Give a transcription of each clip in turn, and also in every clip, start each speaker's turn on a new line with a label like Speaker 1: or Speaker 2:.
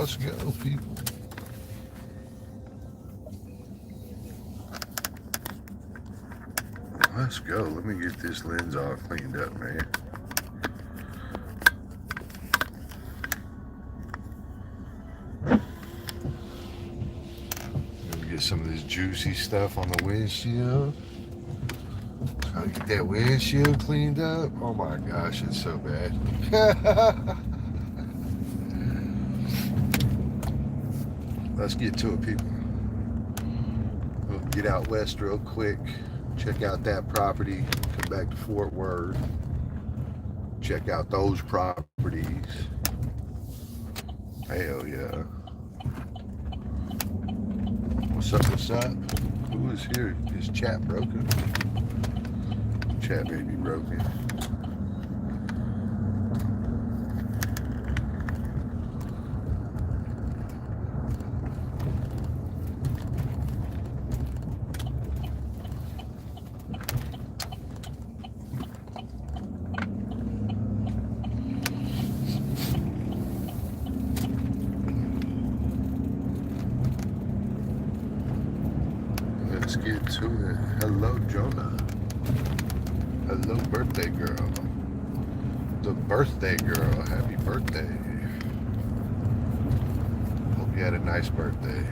Speaker 1: Let's go, people. Let's go. Let me get this lens all cleaned up, man. Let me get some of this juicy stuff on the windshield. Try to get that windshield cleaned up. Oh my gosh, it's so bad. Let's get to it, people. We'll get out west real quick. Check out that property. Come back to Fort Worth. Check out those properties. Hell yeah. What's up, what's up? Who is here? Is chat broken? Chat may be broken. Let's get to it. Hello, Jonah. Hello, birthday girl. The birthday girl. Happy birthday. Hope you had a nice birthday.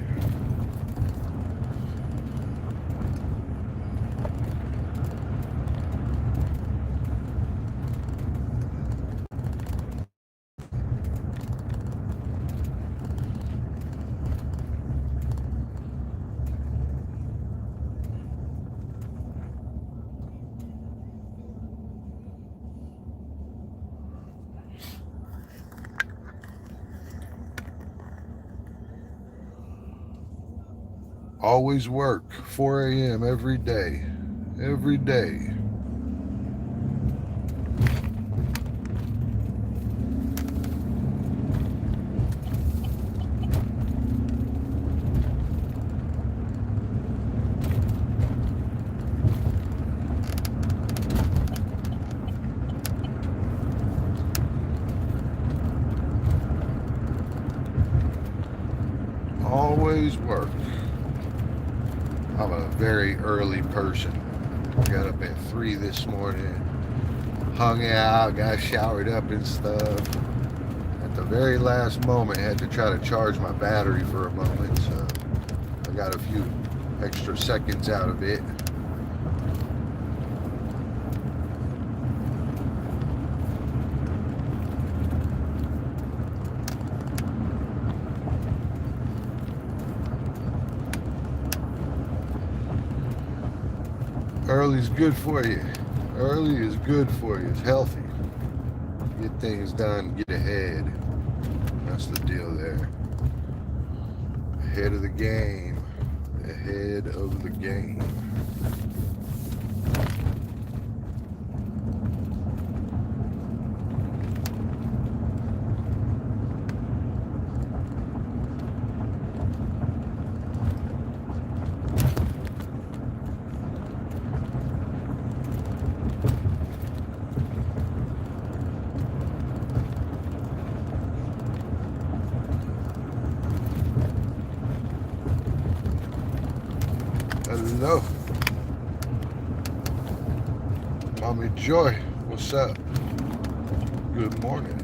Speaker 1: Always work 4 a.m. every day. Every day. Always work. I'm a very early person. Got up at 3 this morning, hung out, got showered up and stuff. At the very last moment, had to try to charge my battery for a moment, so I got a few extra seconds out of it. Early's good for you. Early is good for you. It's healthy. Get things done, get ahead. That's the deal there. Ahead of the game. Ahead of the game. Hello. Mommy Joy, what's up? Good morning.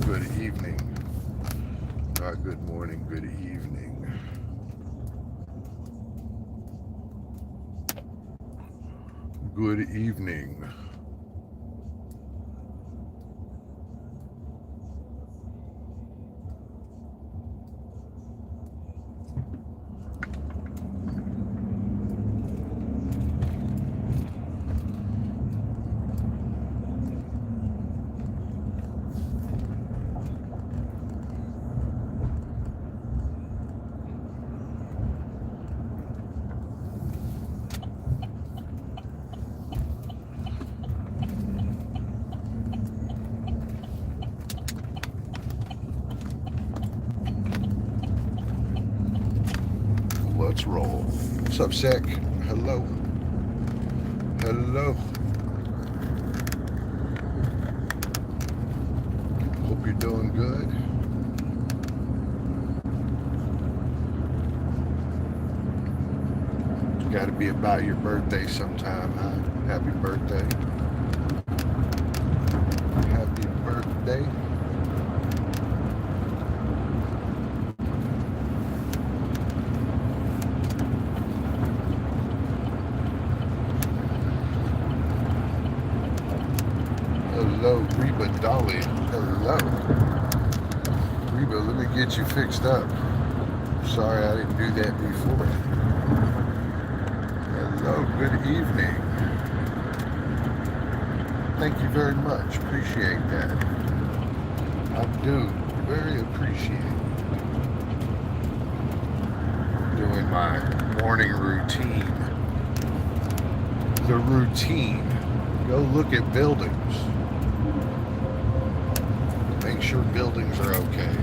Speaker 1: Good evening. Not good morning, good evening. Good evening. Let's roll. What's up, Sec? Hello. Hello. Hope you're doing good. Got to be about your birthday sometime, huh? Happy birthday. Happy birthday. Hello, Reba Dolly. Hello. Reba, let me get you fixed up. Sorry I didn't do that before. Hello, good evening. Thank you very much. Appreciate that. I do. Very appreciate it. Doing my morning routine. The routine. Go look at buildings. Make sure buildings are okay.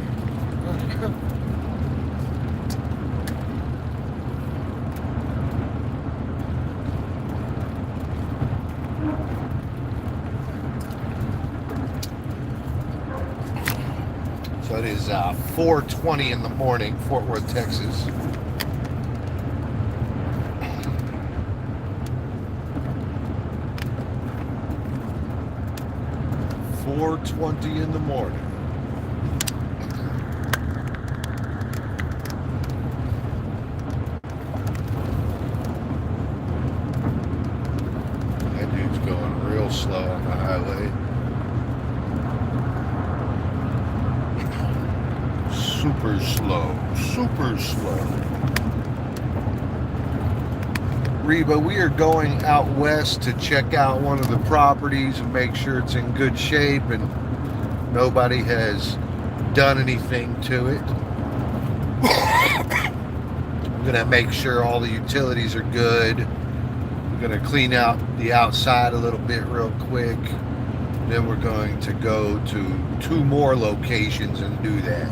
Speaker 1: So it is 4:20 in the morning, Fort Worth, Texas. $4:20 in the morning. That dude's going real slow on the highway. Super slow. Super slow. Reba, we are going out west to check out one of the properties and make sure it's in good shape and nobody has done anything to it. I'm going to make sure all the utilities are good. I'm going to clean out the outside a little bit real quick. Then we're going to go to 2 more locations and do that.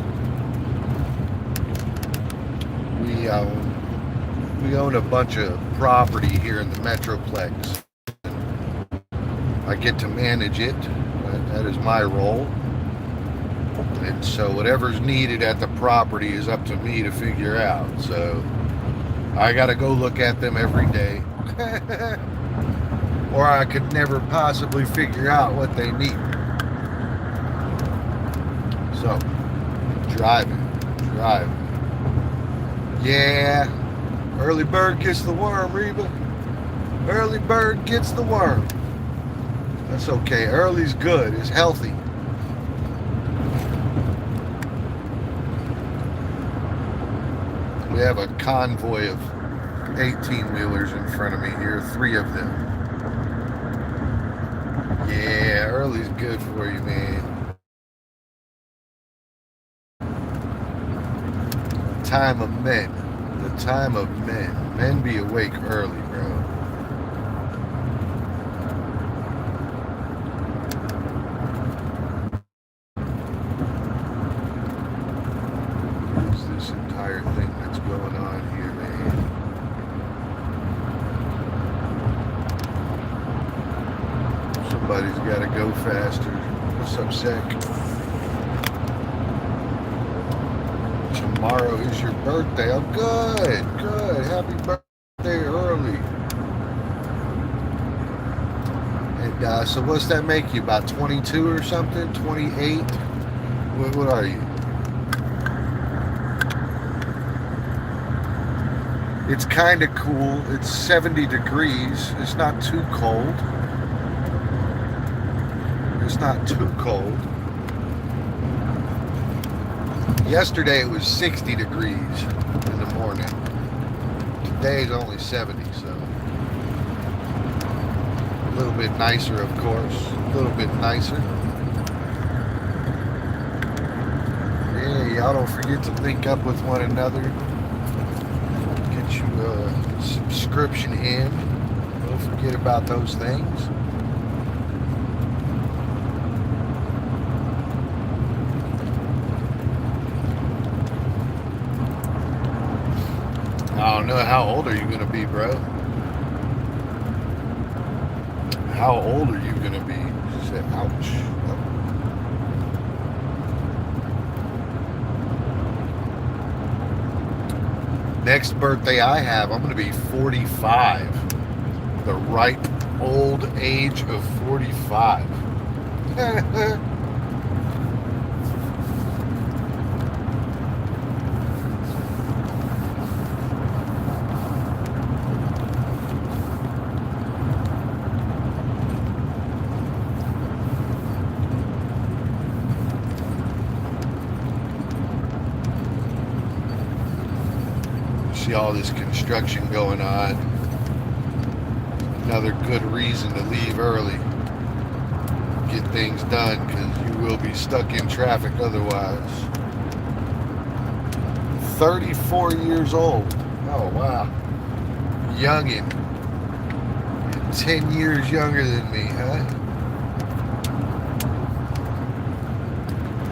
Speaker 1: We own a bunch of property here in the Metroplex. I get to manage it. That is my role. And so whatever's needed at the property is up to me to figure out. So I got to go look at them every day. Or I could never possibly figure out what they need. So, driving. Yeah. Early bird gets the worm, Reba. Early bird gets the worm. That's okay. Early's good. It's healthy. We have a convoy of 18-wheelers in front of me here. 3 of them. Yeah, early's good for you, man. Time of men. The time of men. Men be awake early, bro. What is this entire thing that's going on here, man? Somebody's got to go faster. What's up, Sec? Tomorrow is your birthday. Oh, good. Happy birthday early. And so what's that make you? About 22 or something? 28? What are you? It's kind of cool. It's 70 degrees. It's not too cold. Yesterday it was 60 degrees in the morning. Today is only 70, so a little bit nicer, of course. A little bit nicer. Yeah, y'all don't forget to link up with one another. Get you a subscription in. Don't forget about those things. I don't know. How old are you going to be, bro? How old are you going to be? She said, ouch. next birthday I have, I'm going to be 45. The ripe old age of 45. See all this construction going on. Another good reason to leave early. Get things done, because you will be stuck in traffic otherwise. 34 years old. Oh, wow. Youngin'. 10 years younger than me, huh?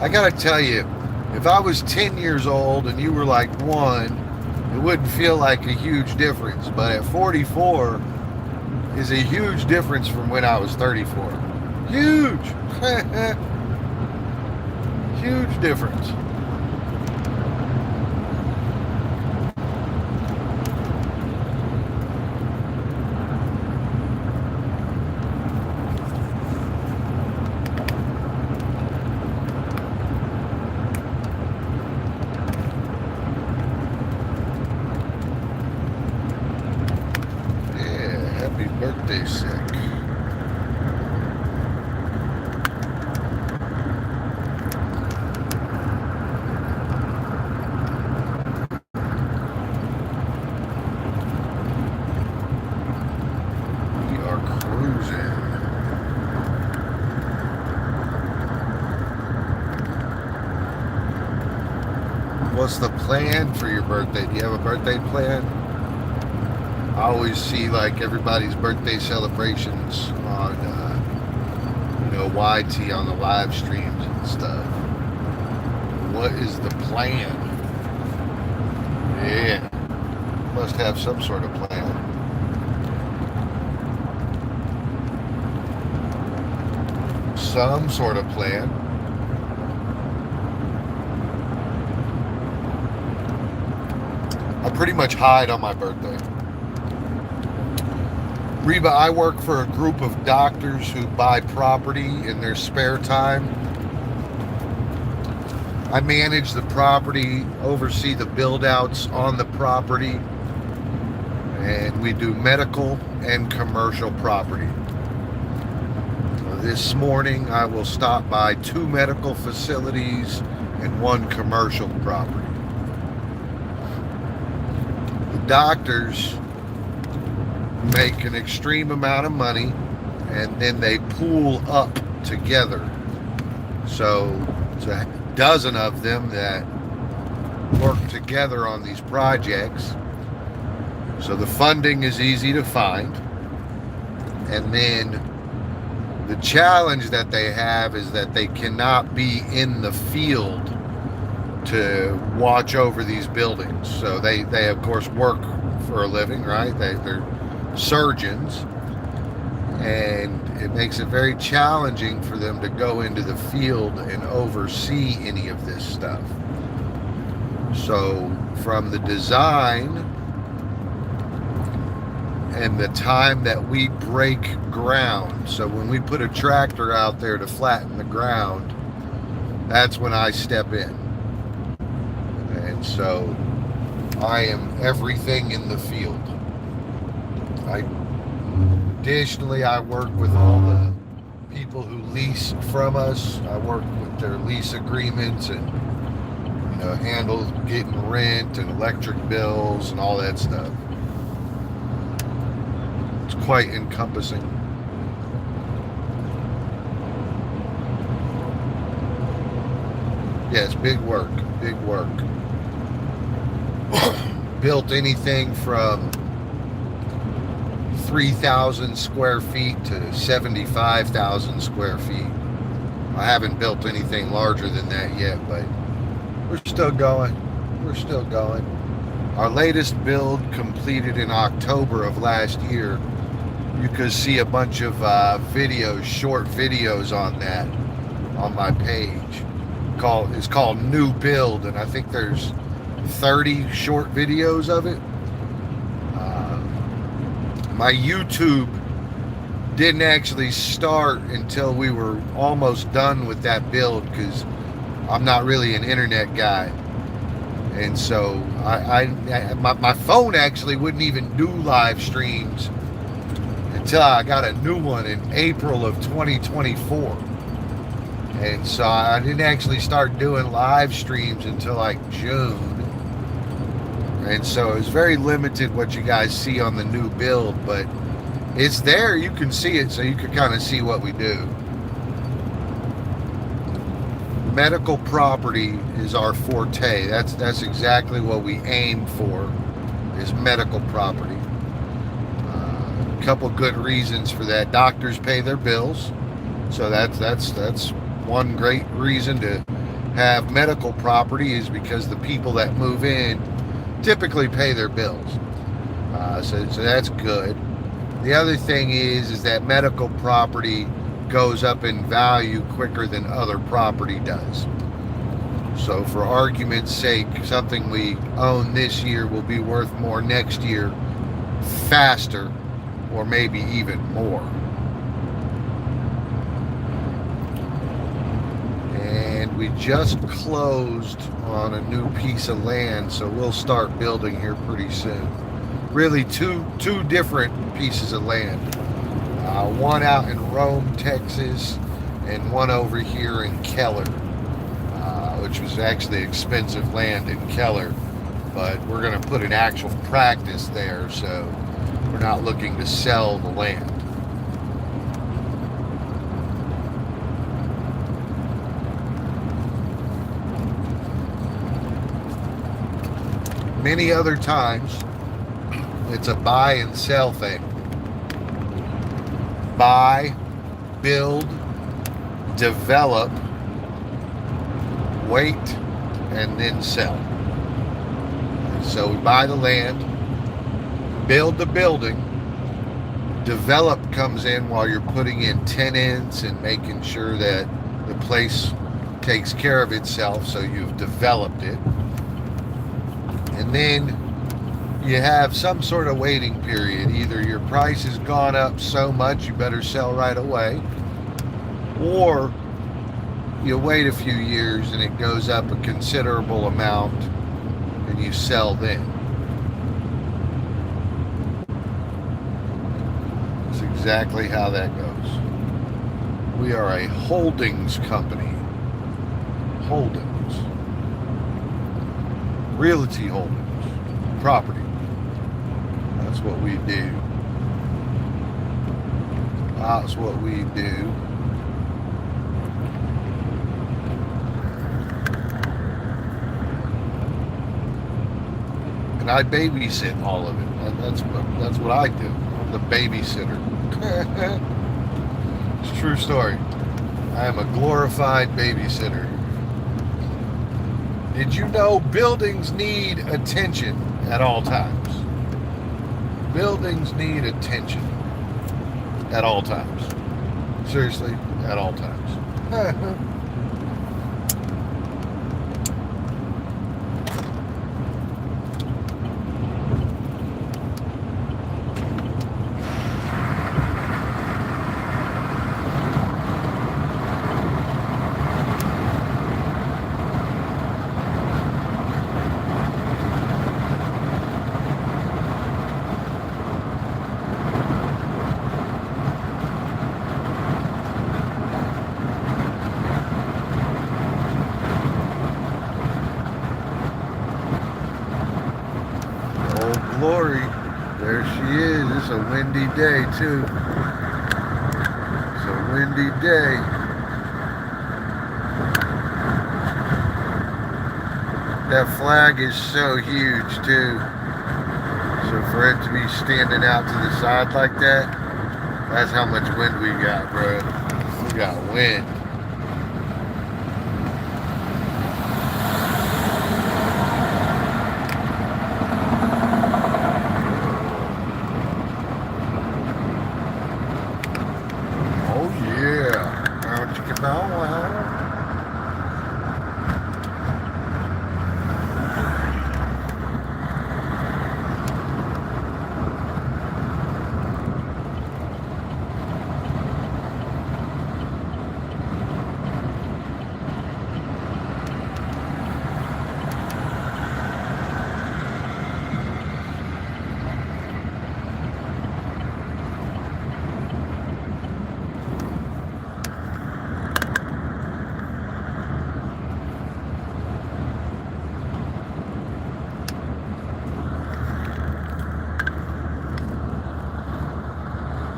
Speaker 1: I gotta tell you, if I was 10 years old and you were like 1, it wouldn't feel like a huge difference. But at 44 is a huge difference from when I was 34. Huge! Huge difference. Happy birthday, Sick. We are cruising. What's the plan for your birthday? Do you have a birthday plan? I always see like everybody's birthday celebrations on, YT on the live streams and stuff. What is the plan? Yeah, must have some sort of plan. Some sort of plan. I pretty much hide on my birthday. Reba, I work for a group of doctors who buy property in their spare time. I manage the property, oversee the build-outs on the property, and we do medical and commercial property. This morning, I will stop by 2 medical facilities and 1 commercial property. The doctors make an extreme amount of money, and then they pool up together. So it's a dozen of them that work together on these projects. So the funding is easy to find. And then the challenge that they have is that they cannot be in the field to watch over these buildings. So they of course work for a living, right? They're surgeons, and it makes it very challenging for them to go into the field and oversee any of this stuff. So from the design and the time that we break ground, so when we put a tractor out there to flatten the ground, that's when I step in. And so I am everything in the field. Additionally, I work with all the people who lease from us. I work with their lease agreements and, handle getting rent and electric bills and all that stuff. It's quite encompassing. Yeah, it's big work, big work. Built anything from 3,000 square feet to 75,000 square feet. I haven't built anything larger than that yet, but we're still going. We're still going. Our latest build completed in October of last year. You could see a bunch of videos, short videos on that on my page. It's called New Build, and I think there's 30 short videos of it. My YouTube didn't actually start until we were almost done with that build, because I'm not really an internet guy. And so my phone actually wouldn't even do live streams until I got a new one in April of 2024. And so I didn't actually start doing live streams until like June. And so it's very limited what you guys see on the new build, but it's there. You can see it, so you can kind of see what we do. Medical property is our forte. That's exactly what we aim for, is medical property. A couple good reasons for that. Doctors pay their bills, so that's one great reason to have medical property, is because the people that move in typically pay their bills. So that's good. The other thing is that medical property goes up in value quicker than other property does. So for argument's sake, something we own this year will be worth more next year, faster, or maybe even more. And we just closed on a new piece of land, so we'll start building here pretty soon. Really two different pieces of land. One out in Rome, Texas, and one over here in Keller, which was actually expensive land in Keller, but we're going to put an actual practice there, so we're not looking to sell the land. Many other times, it's a buy and sell thing. Buy, build, develop, wait, and then sell. So we buy the land, build the building, develop comes in while you're putting in tenants and making sure that the place takes care of itself, so you've developed it. And then you have some sort of waiting period. Either your price has gone up so much you better sell right away, or you wait a few years and it goes up a considerable amount and you sell then. That's exactly how that goes. We are a holdings company. Holdings. Realty holdings. Property. That's what we do. That's what we do. And I babysit all of it. That's what I do. I'm the babysitter. It's a true story. I am a glorified babysitter. Did you know buildings need attention at all times? Buildings need attention at all times. Seriously, at all times. Glory, there she is. It's a windy day too. It's a windy day. That flag is so huge too. So for it to be standing out to the side like that, that's how much wind we got, bro. We got wind.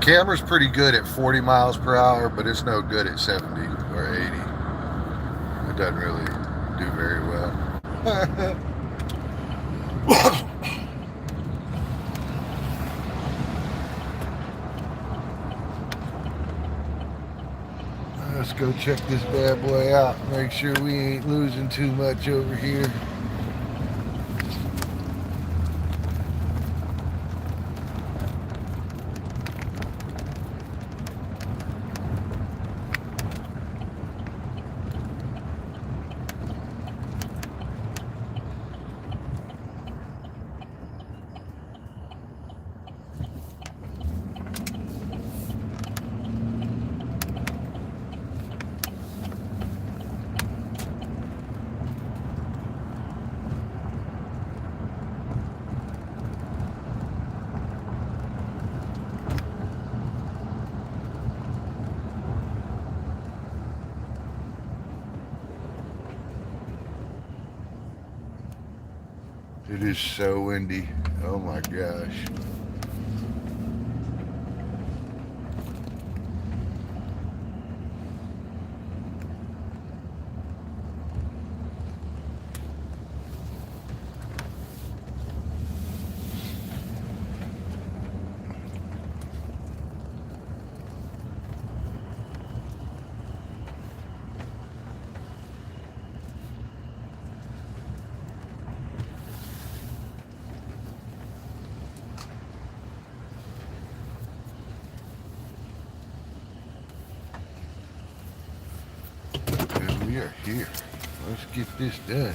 Speaker 1: Camera's pretty good at 40 miles per hour, but it's no good at 70 or 80. It doesn't really do very well. Let's go check this bad boy out. Make sure we ain't losing too much over here. It is so windy. Oh my gosh. And we are here. Let's get this done.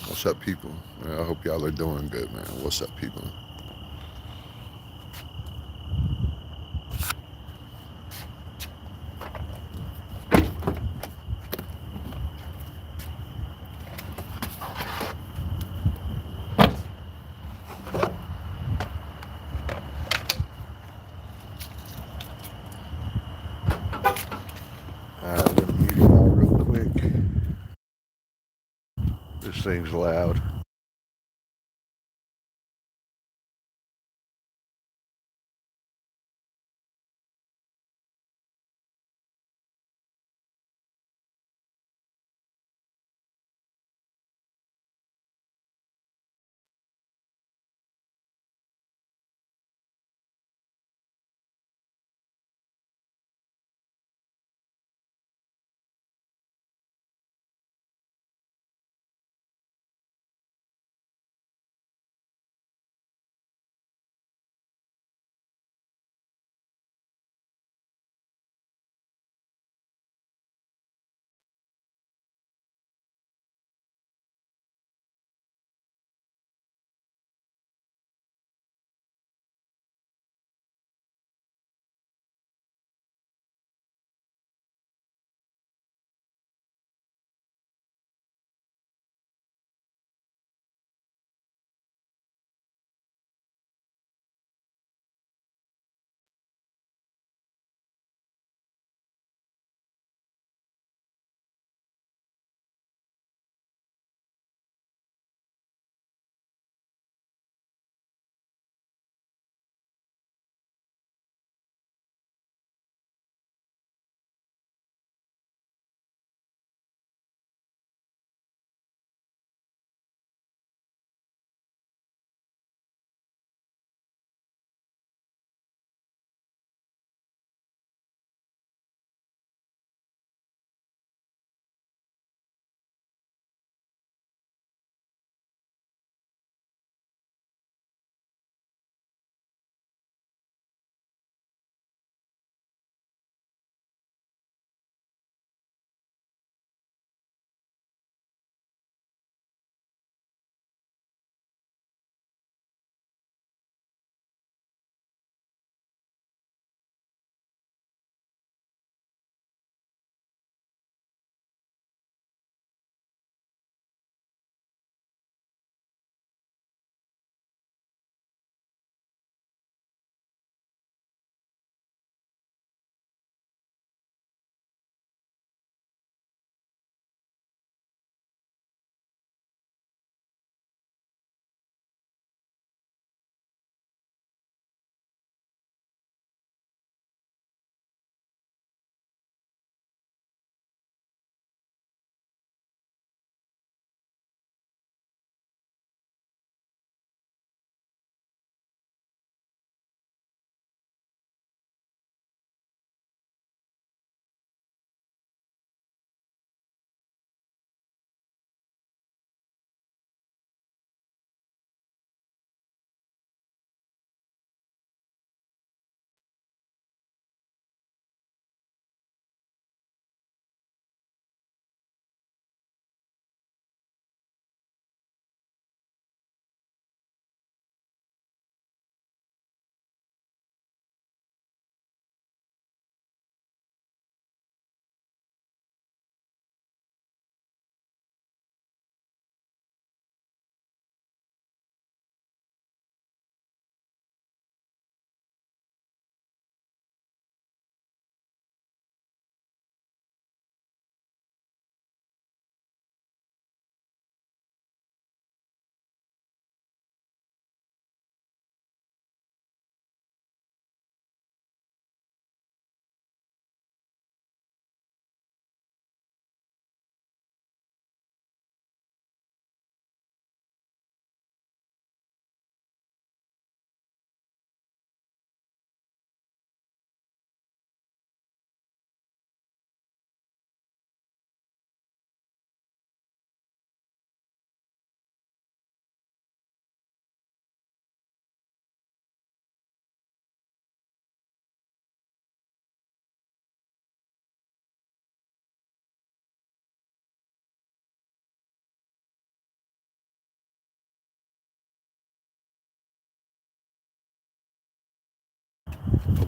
Speaker 1: What's up, people? I hope y'all are doing good, man. What's up, people? Let me mute y'all real quick. This thing's loud.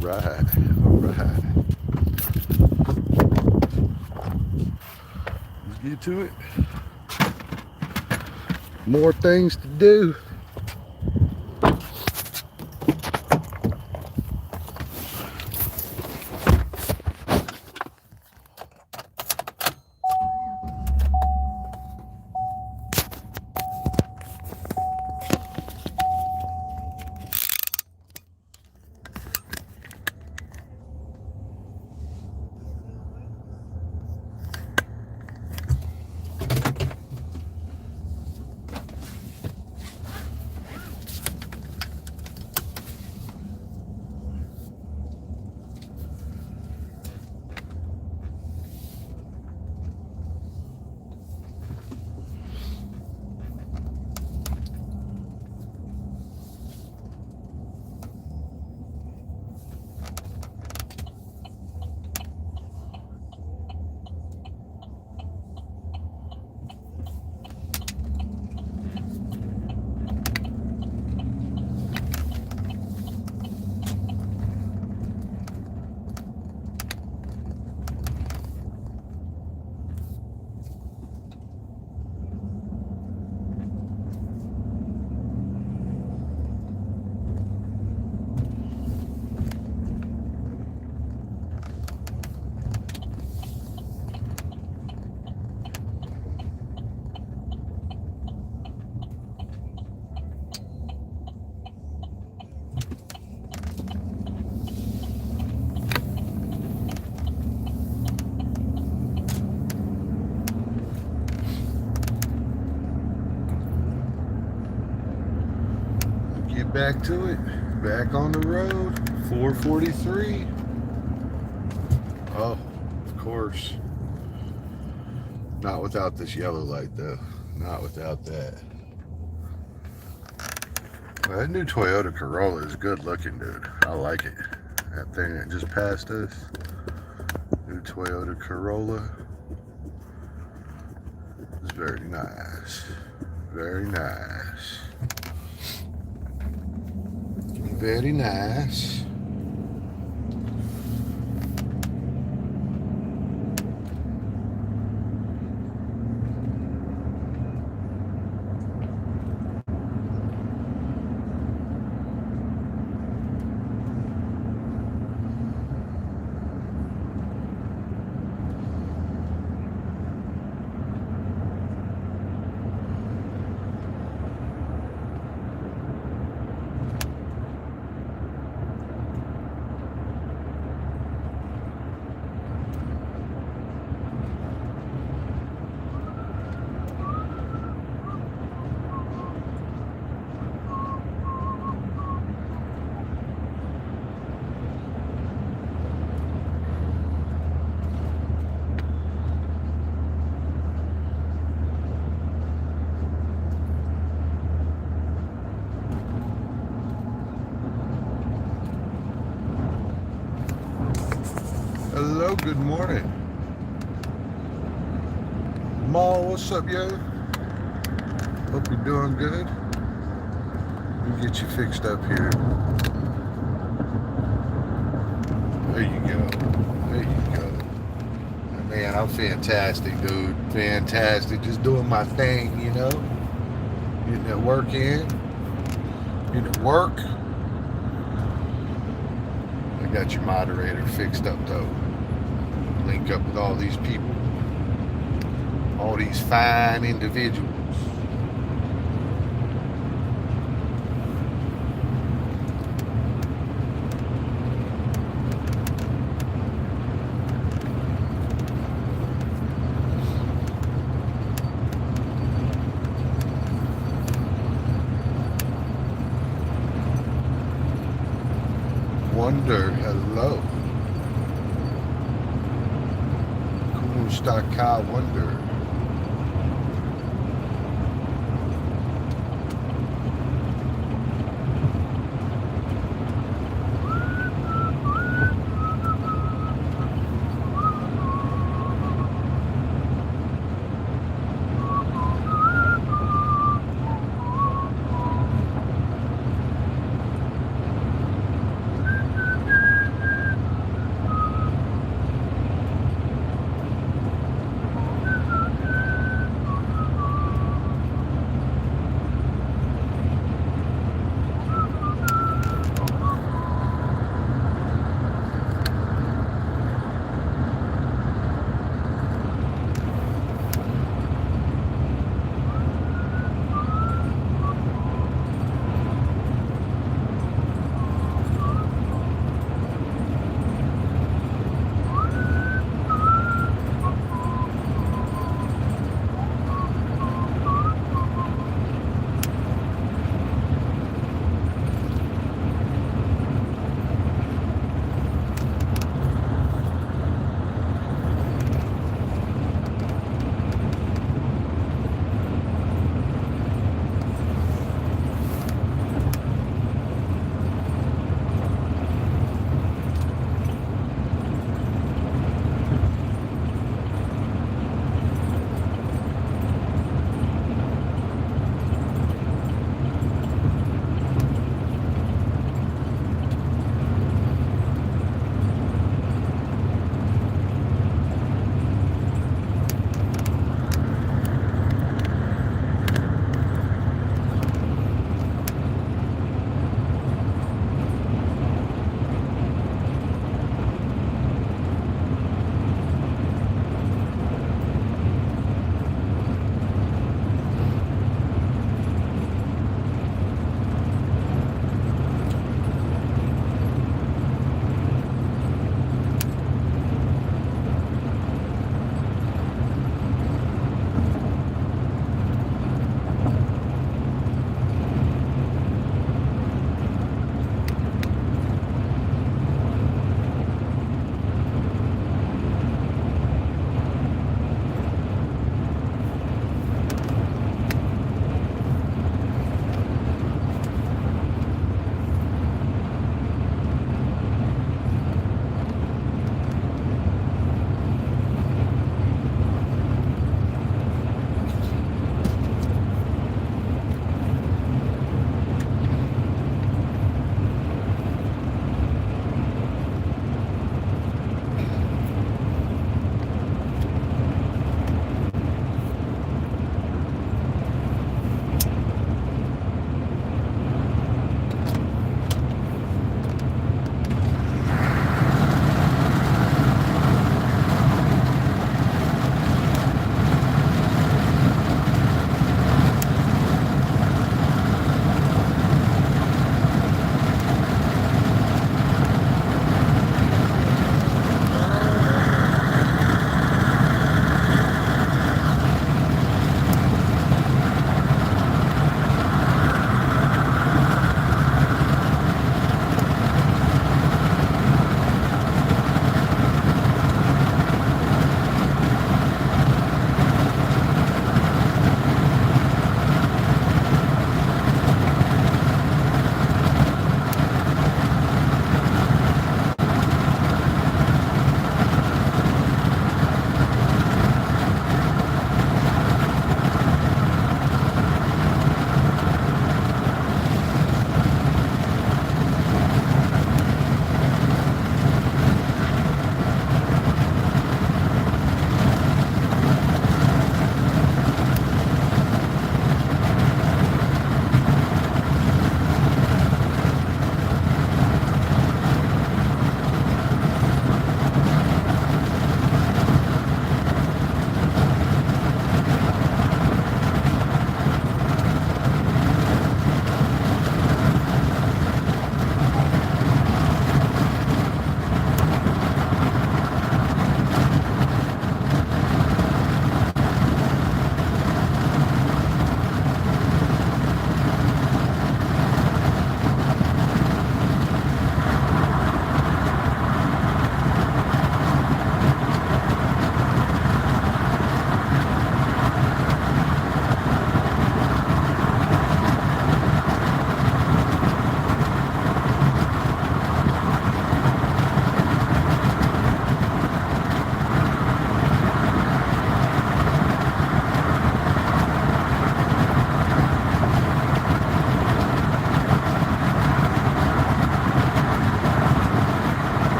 Speaker 1: right, all right. Let's get to it. More things to do. Get back to it. Back on the road. 443. Oh, of course. Not without this yellow light, though. Not without that. Well, that new Toyota Corolla is good looking, dude. I like it. That thing that just passed us. New Toyota Corolla. It's very nice. Very nice. Very nice. Hello, good morning. Maul, what's up, yo? Hope you're doing good. Let me get you fixed up here. There you go. There you go. Man, I'm fantastic, dude. Fantastic. Just doing my thing, you know? Getting that work in. Getting it work. I got your moderator fixed up, though. Link up with all these people. All these fine individuals. Wonder, hello. Kumustaka Wonder.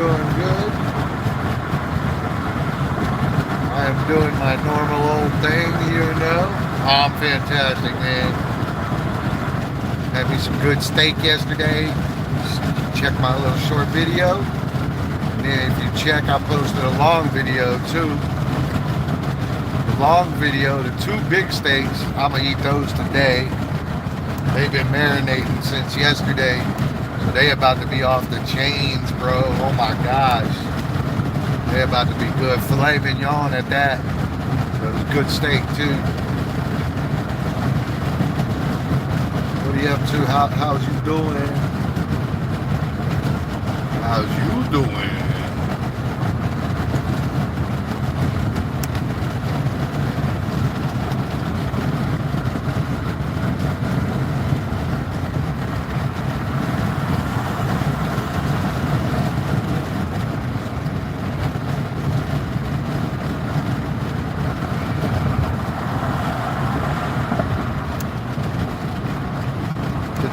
Speaker 1: doing good. I am doing my normal old thing, you know. Oh, I'm fantastic, man. Had me some good steak yesterday. Check my little short video. And then if you check, I posted a long video too. The long video, the 2 big steaks, I'm gonna eat those today. They've been marinating since yesterday. So they about to be off the chains, bro. Oh my gosh. They about to be good. Filet mignon at that. So it was good steak too. What are you up to? How's you doing? How's you doing?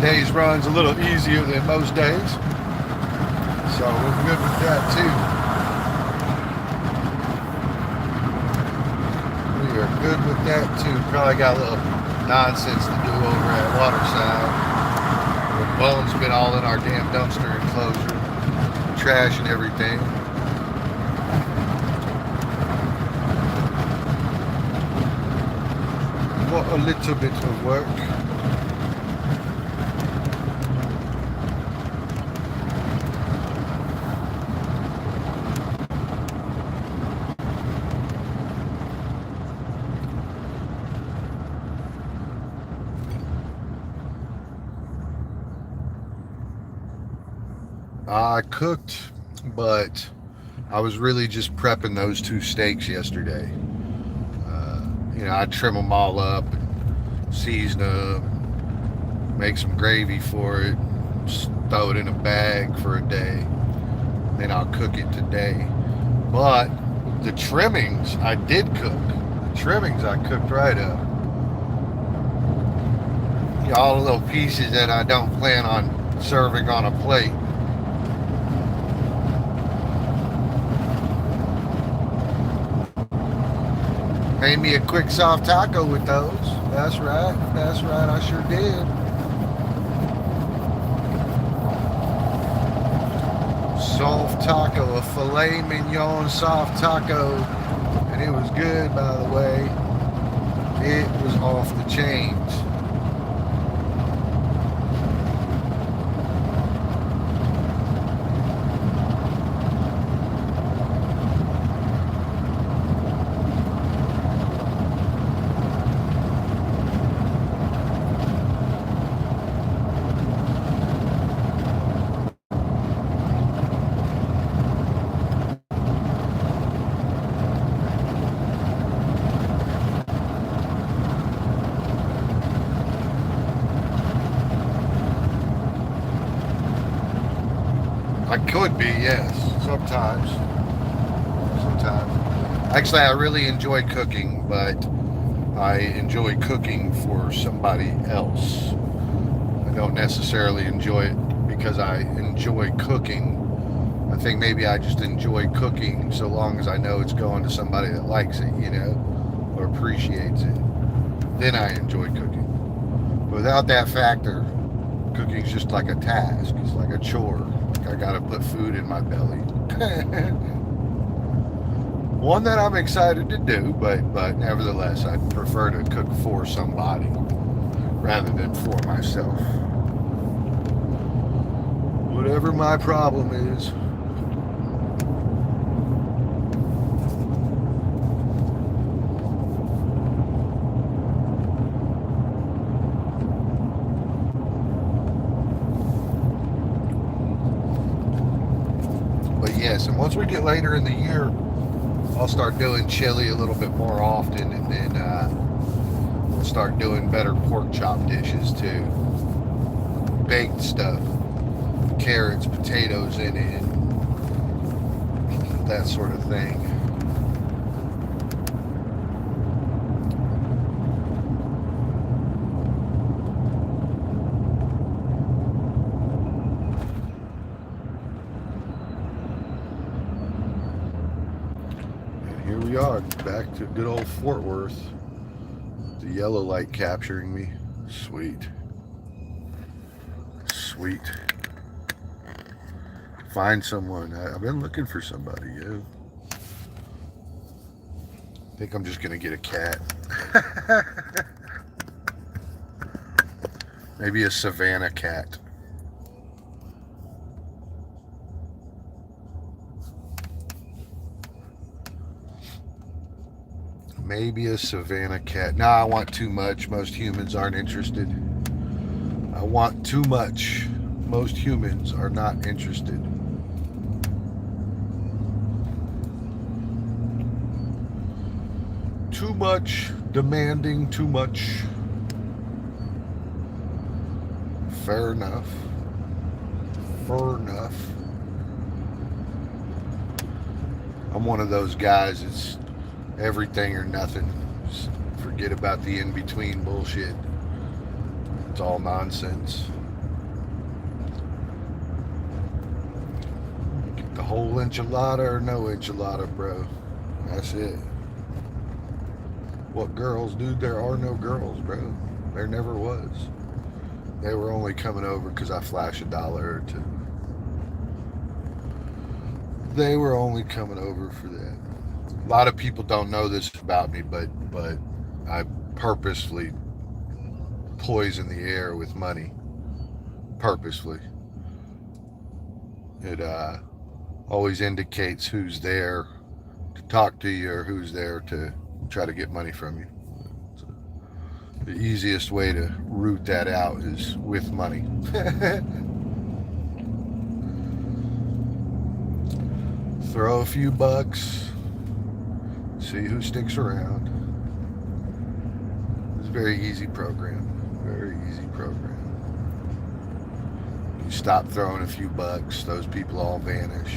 Speaker 1: Today's run's a little easier than most days, so we're good with that too. We are good with that too. Probably got a little nonsense to do over at Waterside. The bones been all in our damn dumpster enclosure, trash and everything. What a little bit of work. I cooked, but I was really just prepping those 2 steaks yesterday. You know, I'd trim them all up, and season them, make some gravy for it, just throw it in a bag for a day. Then I'll cook it today. But the trimmings, I did cook. The trimmings I cooked right up. You know, all the little pieces that I don't plan on serving on a plate. Made me a quick soft taco with those. That's right. That's right. I sure did. Soft taco, a filet mignon soft taco. And it was good, by the way. It was off the chains. I could be, yes. Sometimes. Actually, I really enjoy cooking, but I enjoy cooking for somebody else. I don't necessarily enjoy it because I enjoy cooking. I think maybe I just enjoy cooking so long as I know it's going to somebody that likes it, you know, or appreciates it. Then I enjoy cooking. Without that factor, cooking's just like a task. It's like a chore. I gotta put food in my belly. One that I'm excited to do, but nevertheless, I'd prefer to cook for somebody rather than for myself. Whatever my problem is. Yes, and once we get later in the year, I'll start doing chili a little bit more often, and then we'll start doing better pork chop dishes too. Baked stuff, carrots, potatoes in it, that sort of thing. Here we are, back to good old Fort Worth. The yellow light capturing me. Sweet. Sweet. Find someone. I've been looking for somebody, yeah. I think I'm just gonna get a cat. Maybe a Savannah cat. Maybe a Savannah cat. Nah, I want too much. Most humans aren't interested. I want too much. Most humans are not interested. Too much. Demanding too much. Fair enough. Fair enough. I'm one of those guys that's everything or nothing. Just forget about the in-between bullshit. It's all nonsense. Get the whole enchilada or no enchilada, bro. That's it. What girls, dude? There are no girls, bro. There never was. They were only coming over because I flash $1 or $2. They were only coming over for that. A lot of people don't know this about me, but I purposefully poison the air with money. Purposefully. It always indicates who's there to talk to you or who's there to try to get money from you. So the easiest way to root that out is with money. Throw a few bucks, see who sticks around. It's a very easy program. Very easy program. You stop throwing a few bucks, those people all vanish.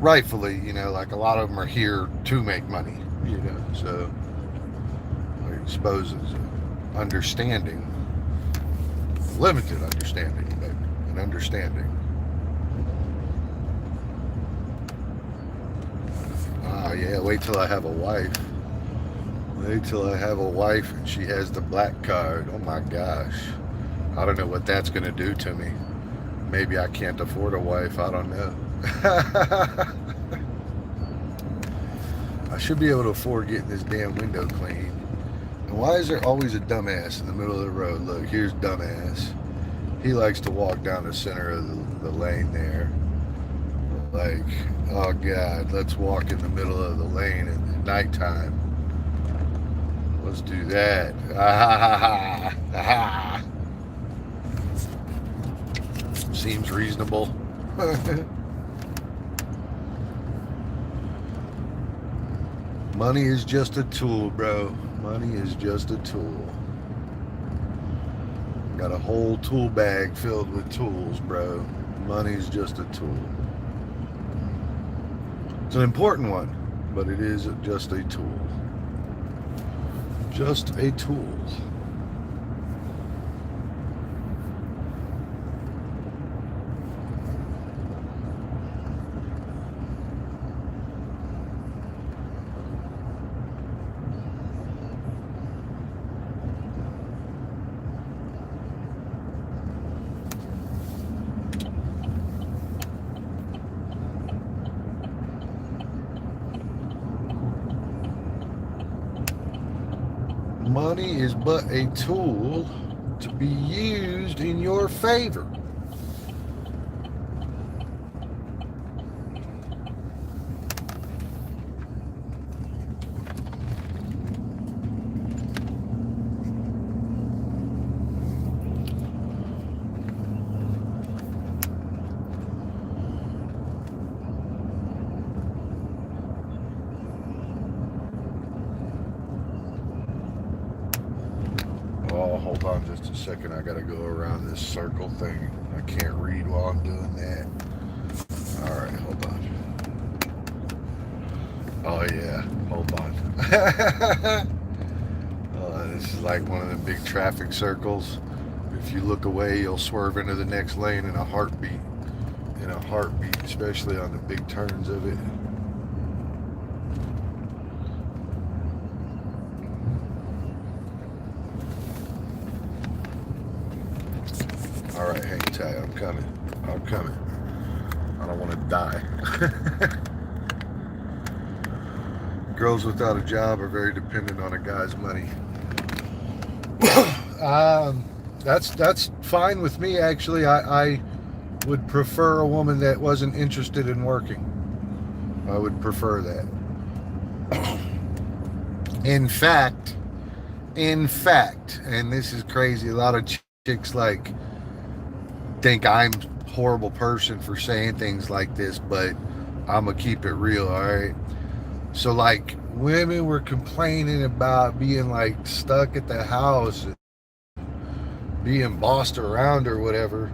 Speaker 1: Rightfully, you know, like a lot of them are here to make money, you know, so I suppose it's an understanding, limited understanding, but an understanding. Yeah, wait till I have a wife. Wait till I have a wife and she has the black card. Oh my gosh. I don't know what that's going to do to me. Maybe I can't afford a wife. I don't know. I should be able to afford getting this damn window cleaned. And why is there always a dumbass in the middle of the road? Look, here's dumbass. He likes to walk down the center of the lane there. Like, oh God, let's walk in the middle of the lane at nighttime. Let's do that. Seems reasonable. Money is just a tool, bro. Money is just a tool. Got a whole tool bag filled with tools, bro. Money's just a tool. It's an important one, but it is just a tool. Just a tool. Money is but a tool to be used in your favor. Oh, hold on just a second. I gotta go around this circle thing. I can't read while I'm doing that. All right, hold on. Oh yeah, hold on. This is like one of the big traffic circles. If you look away, you'll swerve into the next lane in a heartbeat. In a heartbeat, especially on the big turns of it. coming. I'm coming. I don't want to die. Girls without a job are very dependent on a guy's money. That's fine with me, actually. I would prefer a woman that wasn't interested in working. I would prefer that. In fact, and this is crazy, a lot of chicks like think I'm a horrible person for saying things like this, but I'm gonna keep it real, all right? So like women were complaining about being like stuck at the house and being bossed around or whatever.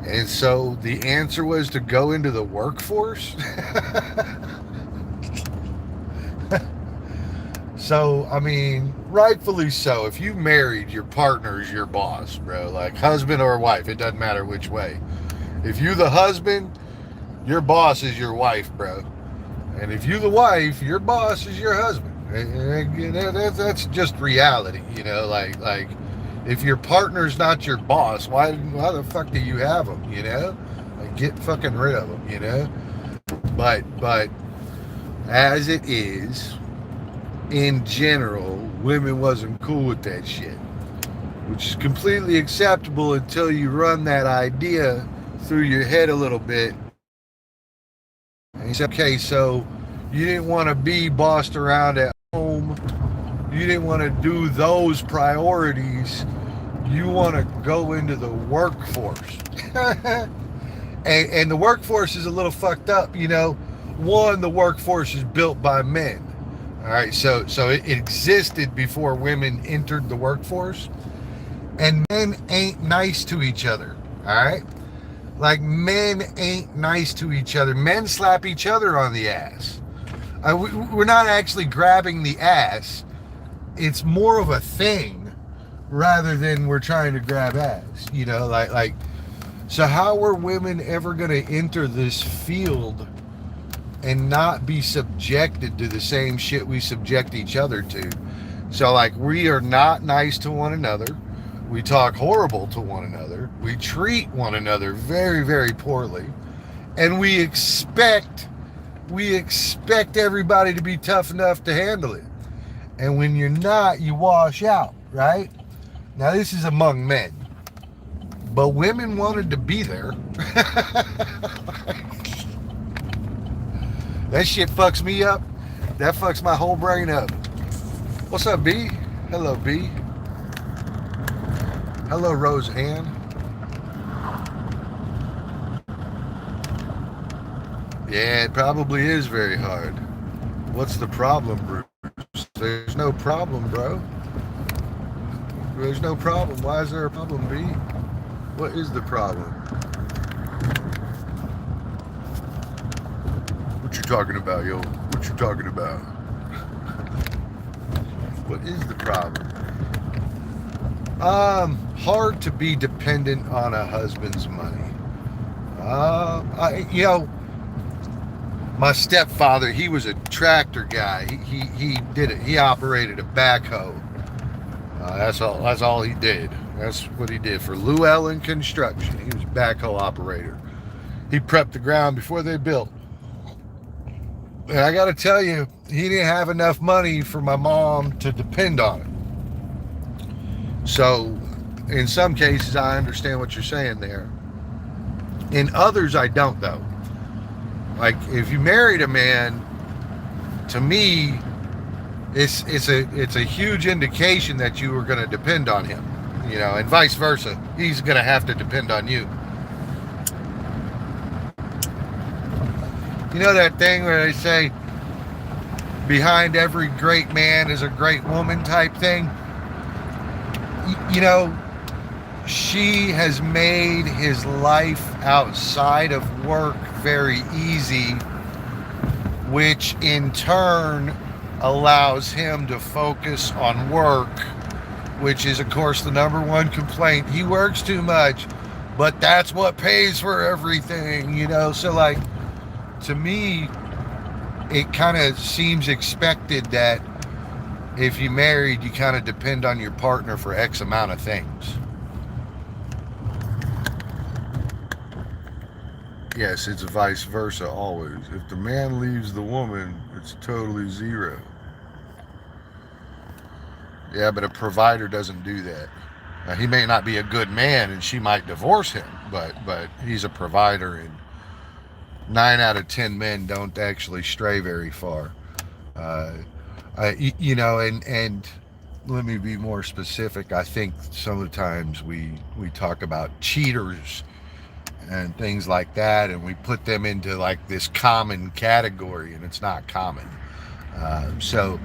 Speaker 1: And so the answer was to go into the workforce. So, I mean, rightfully so. If you married, your partner is your boss, bro. Like husband or wife, it doesn't matter which way. If you the husband, your boss is your wife, bro. And if you the wife, your boss is your husband. That's just reality, you know. Like if your partner's not your boss, why the fuck do you have them, you know? Like, get fucking rid of them, you know? But as it is, in general, women wasn't cool with that shit, which is completely acceptable until you run that idea through your head a little bit. And you say, okay, so you didn't want to be bossed around at home. You didn't want to do those priorities. You want to go into the workforce. and the workforce is a little fucked up, you know. One, the workforce is built by men. All right, so it existed before women entered the workforce. And men ain't nice to each other, all right? Like, men ain't nice to each other. Men slap each other on the ass. We're not actually grabbing the ass. It's more of a thing rather than we're trying to grab ass, you know, like so how are women ever going to enter this field and not be subjected to the same shit we subject each other to? So like, we are not nice to one another. We talk horrible to one another. We treat one another very, very poorly. And we expect everybody to be tough enough to handle it. And when you're not, you wash out, right? Now, this is among men. But women wanted to be there. That shit fucks me up. That fucks my whole brain up. What's up, B? Hello, B. Hello, Roseanne. Yeah, it probably is very hard. What's the problem, Bruce? There's no problem, bro. There's no problem. Why is there a problem, B? What is the problem? What you talking about, yo? What you talking about? What is the problem? Hard to be dependent on a husband's money. You know, my stepfather, he was a tractor guy. He did it. He operated a backhoe. That's all he did. That's what he did for Llewellyn Construction. He was a backhoe operator. He prepped the ground before they built. And I got to tell you, he didn't have enough money for my mom to depend on it. So, in some cases, I understand what you're saying there. In others, I don't, though. Like, if you married a man, to me, it's a huge indication that you were going to depend on him, you know, and vice versa. He's going to have to depend on you. You know that thing where they say, behind every great man is a great woman type thing? You know, she has made his life outside of work very easy, which in turn allows him to focus on work, which is, of course, the number one complaint. He works too much, but that's what pays for everything, you know? So, like, to me, it kind of seems expected that if you're married, you kind of depend on your partner for X amount of things. Yes, it's vice versa always. If the man leaves the woman, it's totally zero. Yeah, but a provider doesn't do that. He may not be a good man, and she might divorce him, but he's a provider, and 9 out of 10 men don't actually stray very far. Uh, and let me be more specific. I think sometimes we talk about cheaters and things like that, and we put them into like this common category, and it's not common. So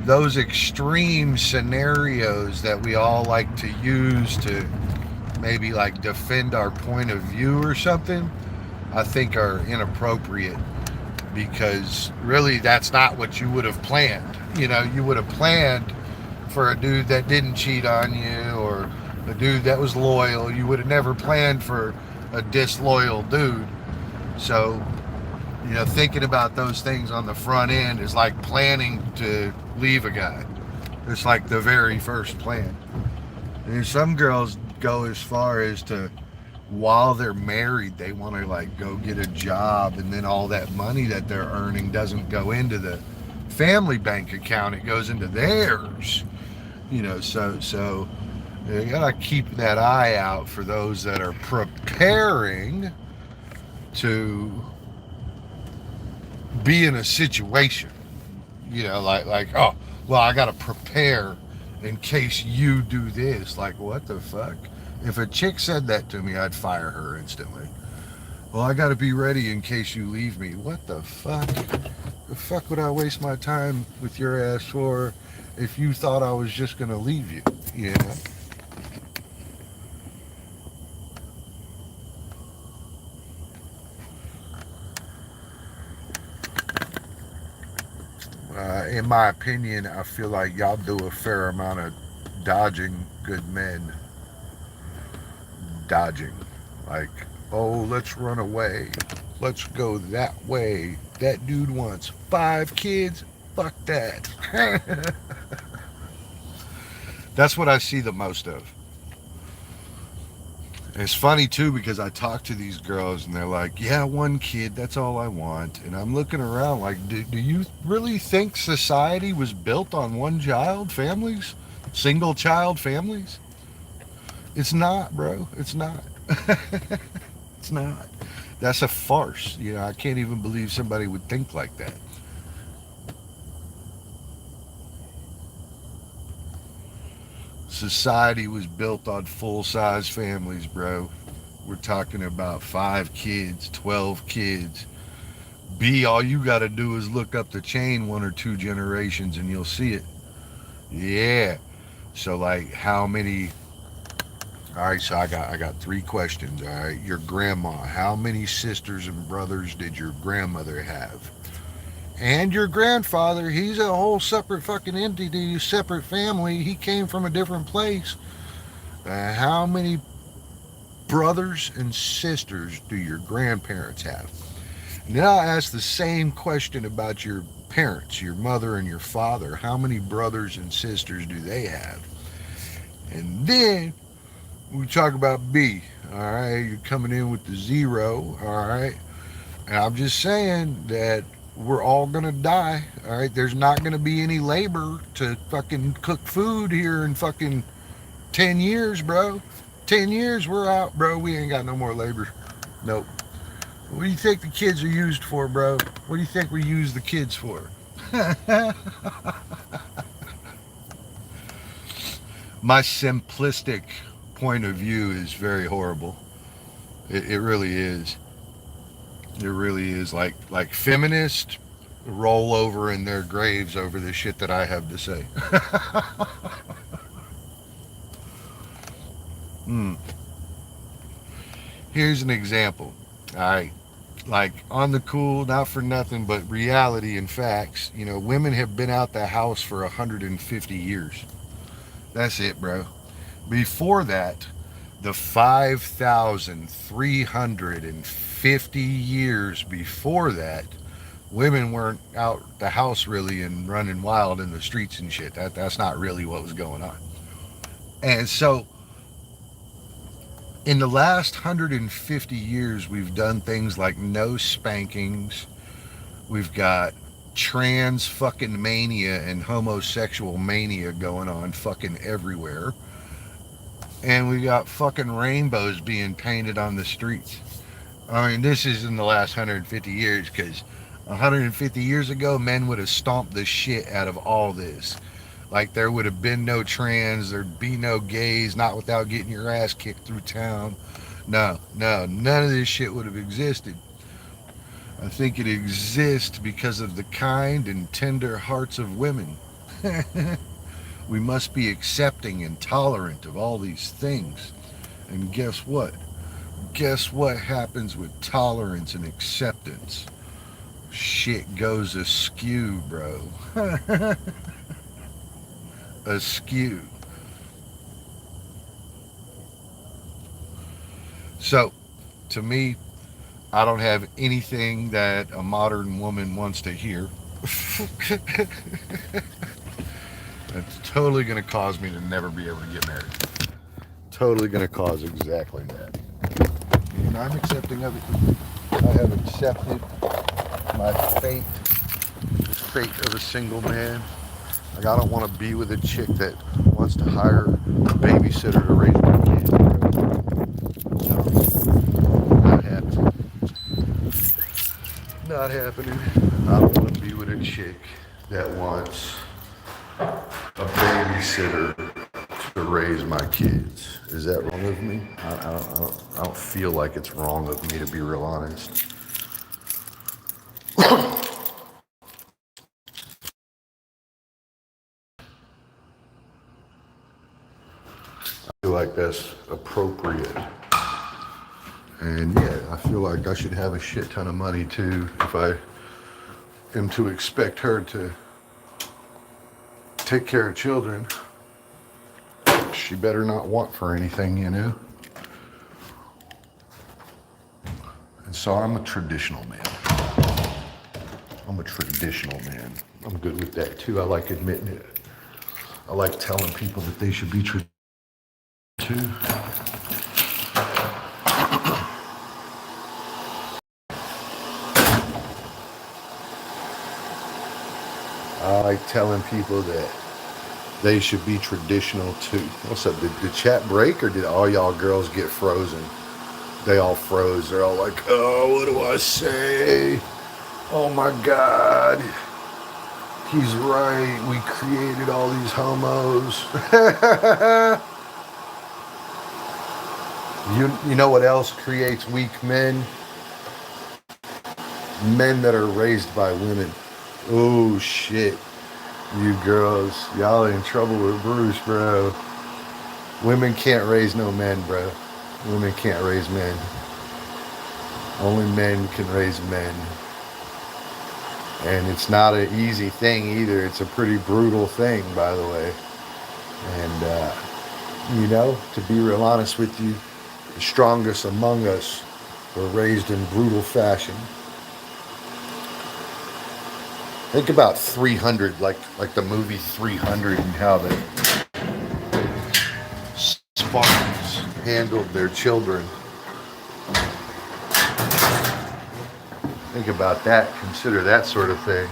Speaker 1: those extreme scenarios that we all like to use to maybe like defend our point of view or something, I think are inappropriate, because really that's not what you would have planned. You would have planned for a dude that didn't cheat on you, or a dude that was loyal. You would have never planned for a disloyal dude. So, thinking about those things on the front end is like planning to leave a guy. It's like the very first plan. And some girls go as far as to, while they're married, they want to like go get a job, and then all that money that they're earning doesn't go into the family bank account, it goes into theirs. So you gotta keep that eye out for those that are preparing to be in a situation. Like, oh, well, I gotta prepare in case you do this. Like, what the fuck? If a chick said that to me, I'd fire her instantly. Well, I gotta be ready in case you leave me. What the fuck? The fuck would I waste my time with your ass for if you thought I was just gonna leave you? In my opinion, I feel like y'all do a fair amount of dodging good men. Dodging. Like, oh, let's run away. Let's go that way. That dude wants 5 kids. Fuck that. That's what I see the most of. And it's funny too, because I talk to these girls and they're like, yeah, 1 kid, that's all I want. And I'm looking around like, do you really think society was built on one child families? Single child families? It's not, bro. It's not. It's not. That's a farce. I can't even believe somebody would think like that. Society was built on full size families, bro. We're talking about 5 kids, 12 kids. B, all you got to do is look up the chain 1 or 2 generations and you'll see it. Yeah. So, like, how many? All right, so I got 3 questions. All right, your grandma. How many sisters and brothers did your grandmother have? And your grandfather, he's a whole separate fucking entity, separate family. He came from a different place. How many brothers and sisters do your grandparents have? Now I ask the same question about your parents, your mother and your father. How many brothers and sisters do they have? And then we talk about B. All right, you're coming in with the zero. All right, and I'm just saying that we're all gonna die. All right, there's not gonna be any labor to fucking cook food here in fucking 10 years, bro. 10 years, we're out, bro. We ain't got no more labor. Nope. What do you think the kids are used for, bro? What do you think we use the kids for? My simplistic point of view is very horrible. It really is. It really is. Like feminists roll over in their graves over the shit that I have to say. Hmm. Here's an example. All right. Like, on the cool, not for nothing, but reality and facts, women have been out the house for 150 years. That's it, bro. Before that, the 5,350 years before that, women weren't out the house really and running wild in the streets and shit. That's not really what was going on. And so In the last 150 years, we've done things like no spankings. We've got trans fucking mania and homosexual mania going on fucking everywhere. And we got fucking rainbows being painted on the streets. I mean, this is in the last 150 years because 150 years ago, men would have stomped the shit out of all this. Like, there would have been no trans, there'd be no gays, not without getting your ass kicked through town. No, no, none of this shit would have existed. I think it exists because of the kind and tender hearts of women. We must be accepting and tolerant of all these things. And guess what? Guess what happens with tolerance and acceptance? Shit goes askew, bro. Askew. So, to me, I don't have anything that a modern woman wants to hear. That's totally going to cause me to never be able to get married. Totally going to cause exactly that. And I'm accepting of it. I have accepted my fate, the fate of a single man. Like, I don't want to be with a chick that wants to hire a babysitter to raise my kids. No, not happening. Not happening. I don't want to be with a chick that wants a babysitter to raise my kids. Is that wrong of me? I don't feel like it's wrong of me, to be real honest. I feel like that's appropriate. And yeah, I feel like I should have a shit ton of money too if I am to expect her to take care of children. She better not want for anything, you know? And so I'm a traditional man. I'm a traditional man. I'm good with that too. I like admitting it. I like telling people that they should be traditional too. I like telling people that they should be traditional too. What's up? Did the chat break or did all y'all girls get frozen? They all froze. They're all like, oh, what do I say? Oh my God. He's right. We created all these homos. You know what else creates weak men? Men that are raised by women. Oh shit. You girls, y'all in trouble with Bruce, bro. Women can't raise no men, bro. Women can't raise men. Only men can raise men. And it's not an easy thing either. It's a pretty brutal thing, by the way. And, you know, to be real honest with you, the strongest among us were raised in brutal fashion. Think about 300, like the movie 300, and how the Spartans handled their children. Think about that. Consider that sort of thing.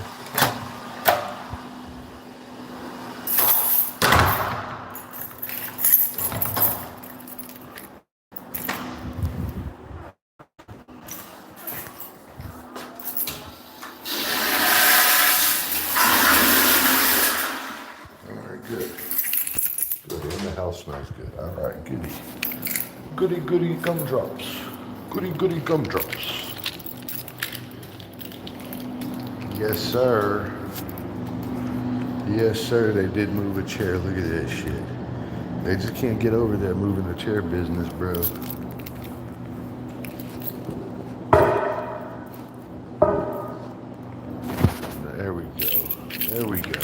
Speaker 1: Smells good. All right, goody gumdrops. Goody gumdrops. Yes, sir. Yes, sir. They did move a chair. Look at that shit. They just can't get over that moving the chair business, bro. There we go. There we go.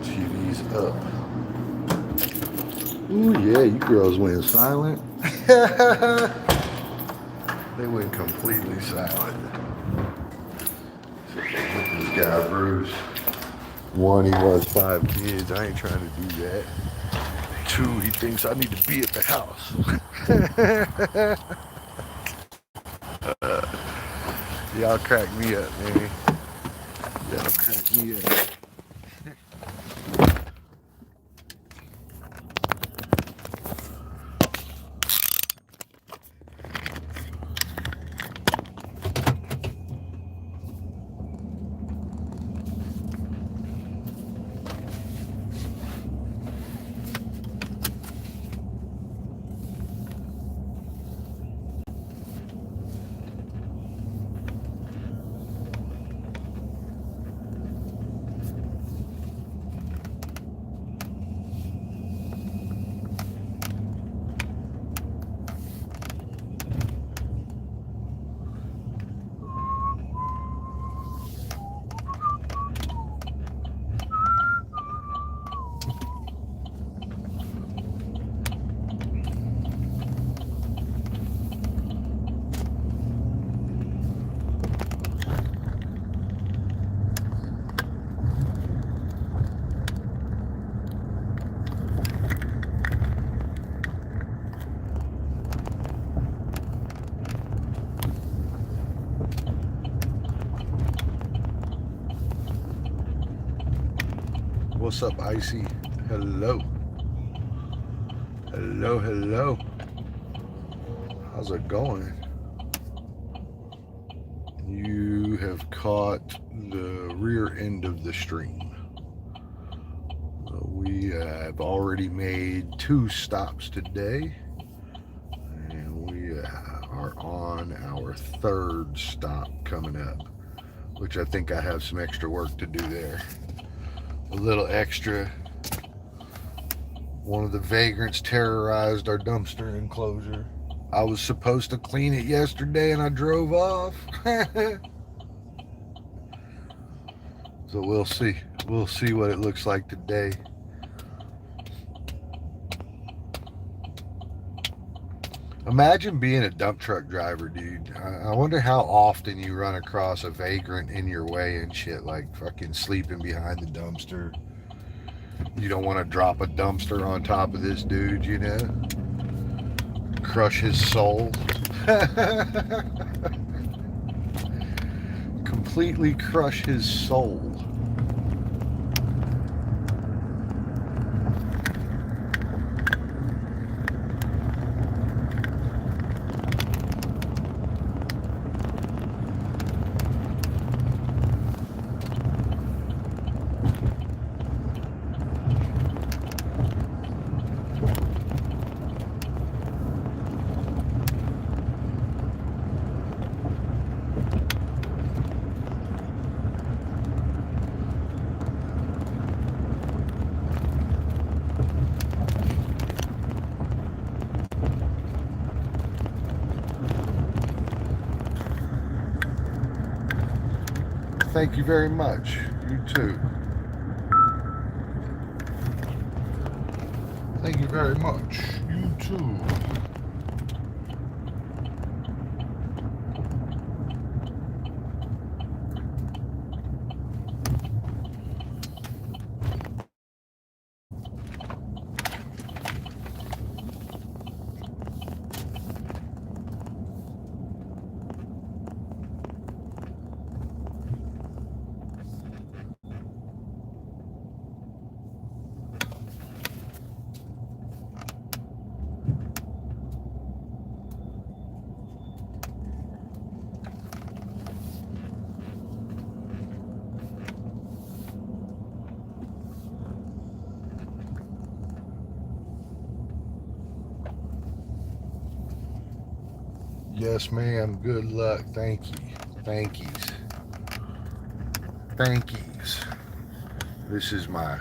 Speaker 1: TV's up. Ooh, yeah, you girls went silent. They went completely silent. guy, Bruce. One, he was 5 kids. I ain't trying to do that. Two, he thinks I need to be at the house. Y'all crack me up, man. Y'all crack me up. What's up, Icy? Hello. Hello, hello. How's it going? You have caught the rear end of the stream. We have already made 2 stops today, and we are on our 3rd stop coming up, which I think I have some extra work to do there. A little extra. One of the vagrants terrorized our dumpster enclosure. I was supposed to clean it yesterday and I drove off. So we'll see. We'll see what it looks like today. Imagine being a dump truck driver, dude. I wonder how often you run across a vagrant in your way and shit, like fucking sleeping behind the dumpster. You don't want to drop a dumpster on top of this dude, you know? Crush his soul. Completely crush his soul. Thank you very much. You too. Thank you very much. You too. Yes, ma'am. Good luck. Thank you. Thankies. Thankies. This is my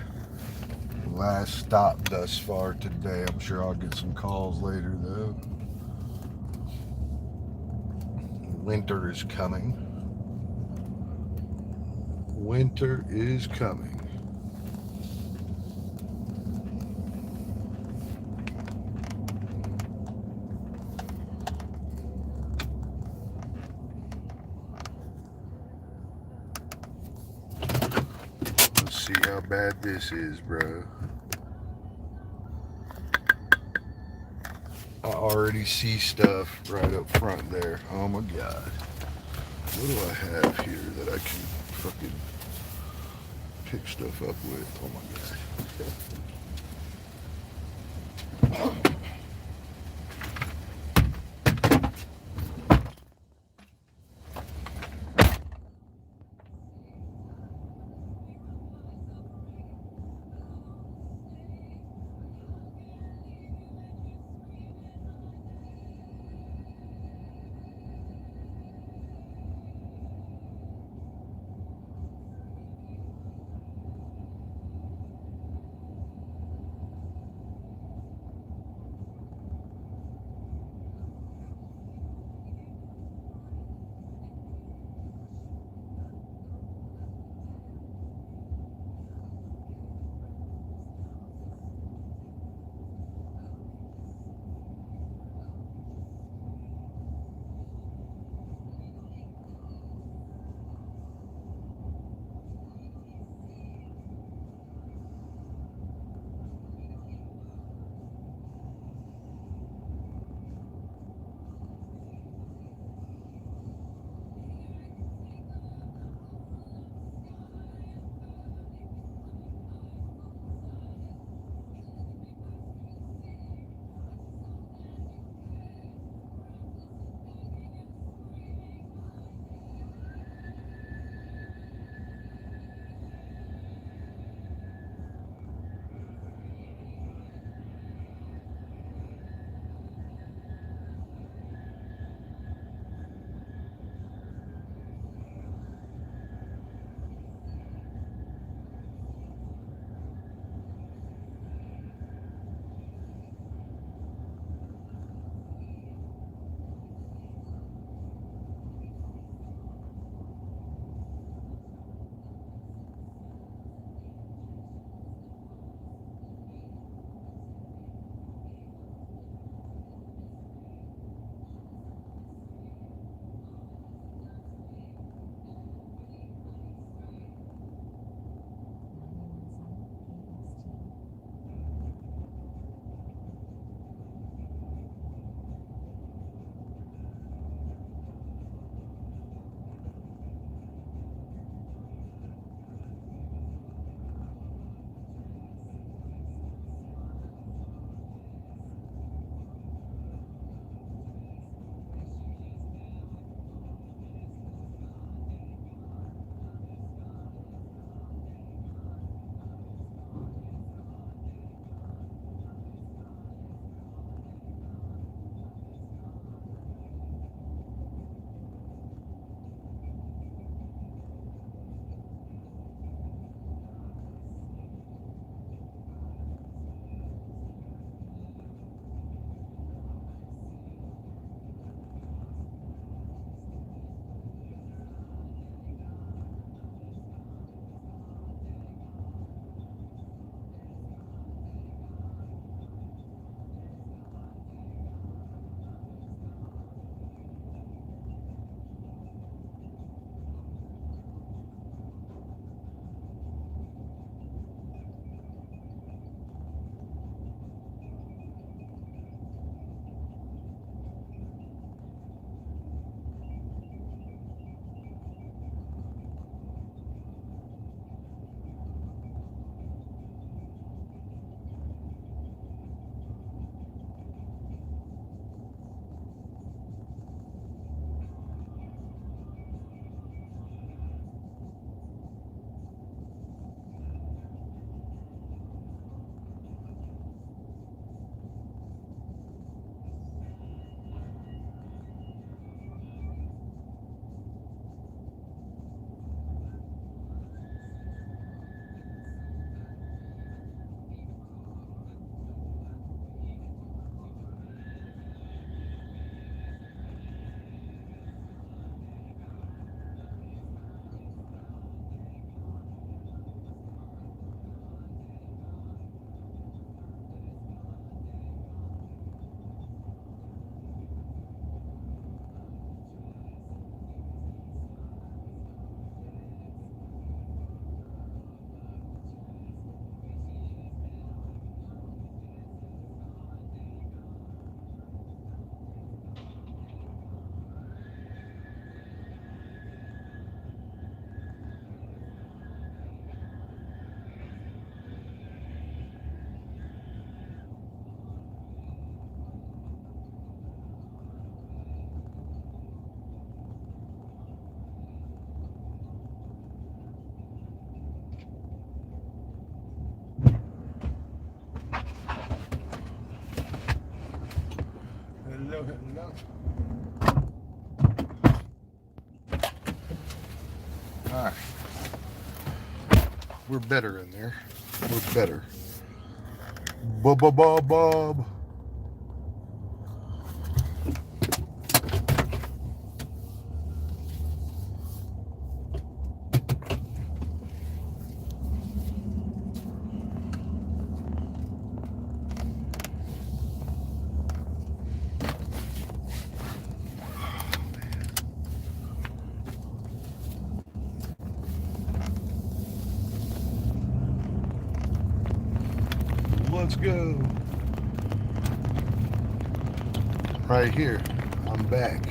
Speaker 1: last stop thus far today. I'm sure I'll get some calls later, though. Winter is coming. Winter is coming. see how bad this is, bro. I already see stuff right up front there. Oh my god. What do I have here that I can fucking pick stuff up with? Oh my god. hello. All right. We're better in there. We're better. Bob. Let's go. Right here. I'm back.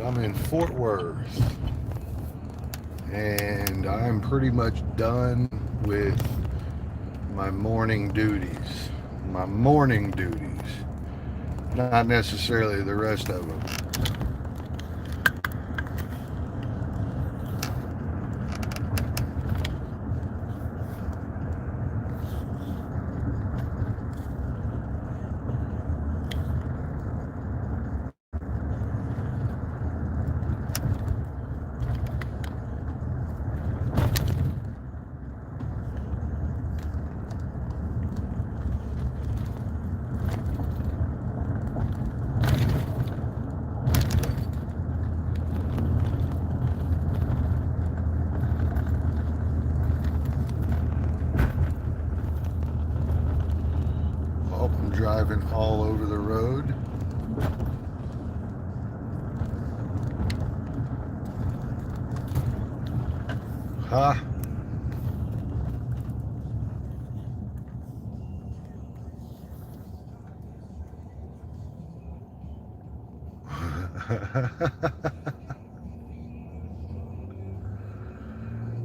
Speaker 1: I'm in Fort Worth. And I'm pretty much done with my morning duties. Not necessarily the rest of them. I'm driving all over the road. Huh?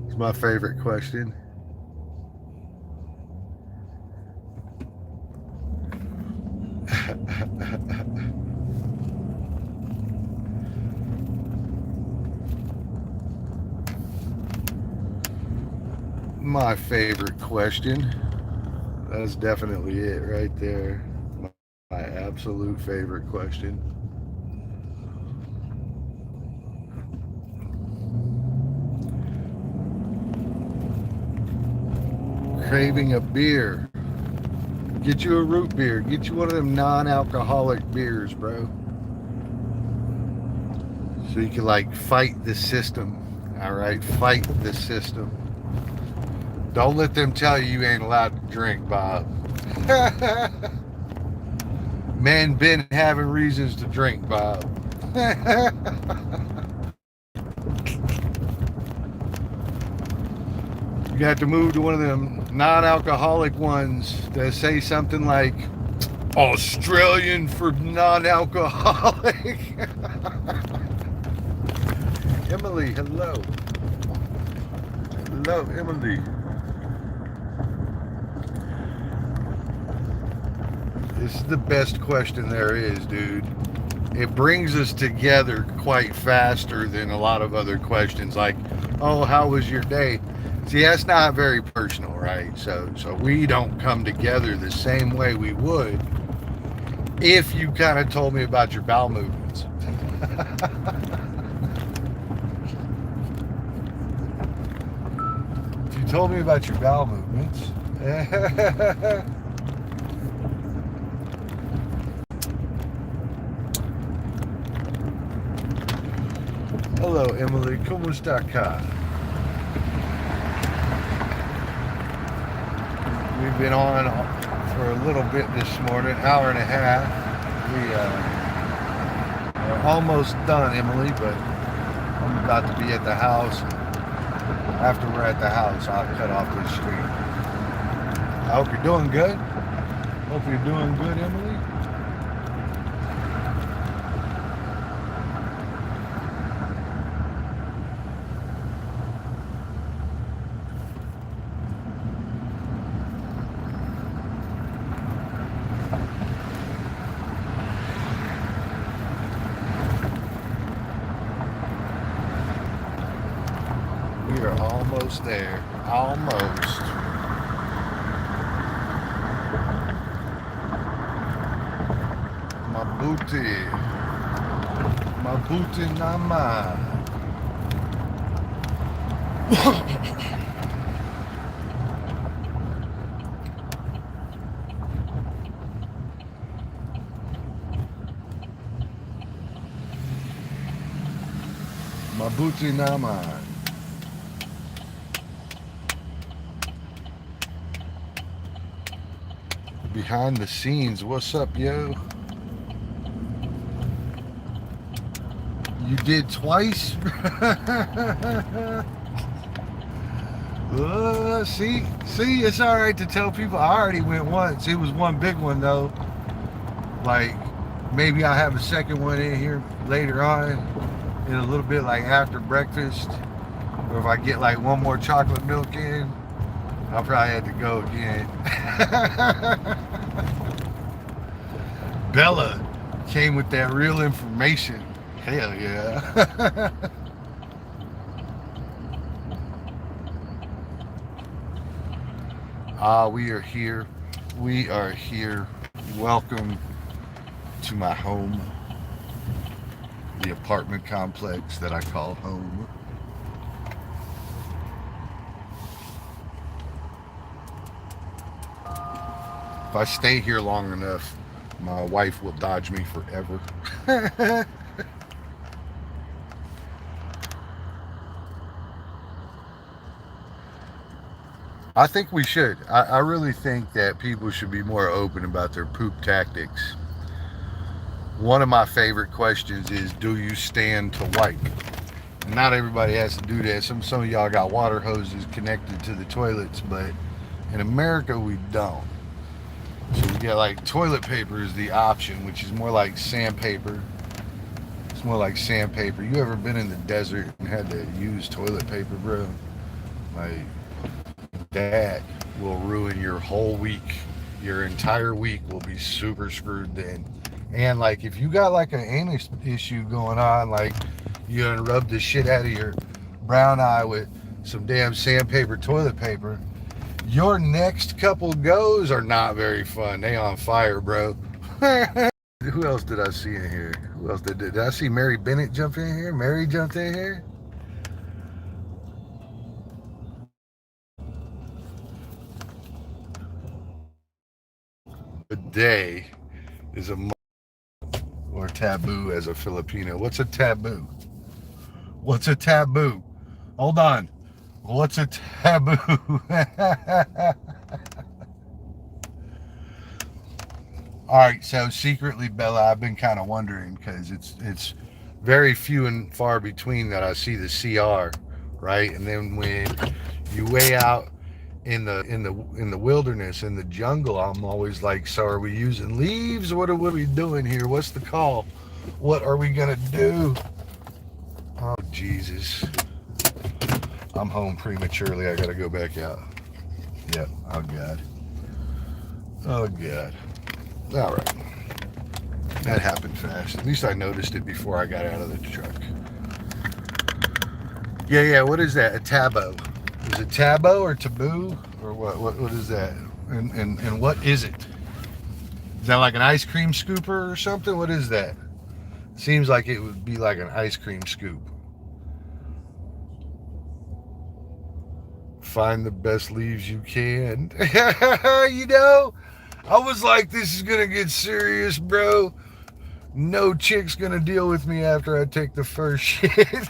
Speaker 1: It's my favorite question. My favorite question. That's definitely it right there. My absolute favorite question. Craving a beer. Get you a root beer. Get you one of them non-alcoholic beers, bro. So you can like fight the system. All right, fight the system. Don't let them tell you ain't allowed to drink, Bob. Men been having reasons to drink, Bob. You got to move to one of them non-alcoholic ones that say something like Australian for non-alcoholic. Emily, hello. Hello, Emily. This is the best question there is, dude. It brings us together quite faster than a lot of other questions like, oh, how was your day? See, that's not very personal, right? So we don't come together the same way we would if you kind of told me about your bowel movements. If you told me about your bowel movements. Hello, Emily. ¿Cómo está acá? We've been on for a little bit this morning, hour and a half. We are almost done, Emily, but I'm about to be at the house. After we're at the house, I'll cut off this stream. I hope you're doing good. Hope you're doing good, Emily. We are almost there. Almost. booty not mine. My booty not mine. Behind the scenes, what's up, yo? You did twice? See, it's all right to tell people. I already went once. It was one big one though. Like maybe I'll have a second one in here later on, in a little bit, like after breakfast, or if I get like one more chocolate milk in, I'll probably have to go again. Bella came with that real information. Hell yeah. We are here. We are here. Welcome to my home, the apartment complex that I call home. If I stay here long enough, my wife will dodge me forever. I think we should. I really think that people should be more open about their poop tactics. One of my favorite questions is, do you stand to wipe? And not everybody has to do that. Some of y'all got water hoses connected to the toilets, but in America we don't. So we got like toilet paper is the option, which is more like sandpaper. It's more like sandpaper. You ever been in the desert and had to use toilet paper, bro? Like, that will ruin your whole week. Your entire week will be super screwed then. And like if you got like an anus issue going on, like you done rubbed the shit out of your brown eye with some damn sandpaper toilet paper, your next couple goes are not very fun. They on fire, bro. Who else did I see in here? Who else did I see Mary Bennett jump in here? Mary jumped in here? A day is a month, or taboo as a Filipino. What's a taboo? What's a taboo? Hold on. What's a taboo? All right, so secretly, Bella, I've been kind of wondering, because it's very few and far between that I see the CR, right? And then when you way out in the wilderness, in the jungle, I'm always like, so are we using leaves? What are we doing here? What's the call? What are we gonna do? Oh Jesus, I'm home prematurely. I gotta go back out. Yep. Oh God. Oh God. All right. That happened fast. At least I noticed it before I got out of the truck. Yeah. What is that? A tabo? Is it tabo or taboo or what? What is that? And what is it? Is that like an ice cream scooper or something? What is that? Seems like it would be like an ice cream scoop. Find the best leaves you can. You know, I was like, this is gonna get serious, bro. No chick's gonna deal with me after I take the first shit.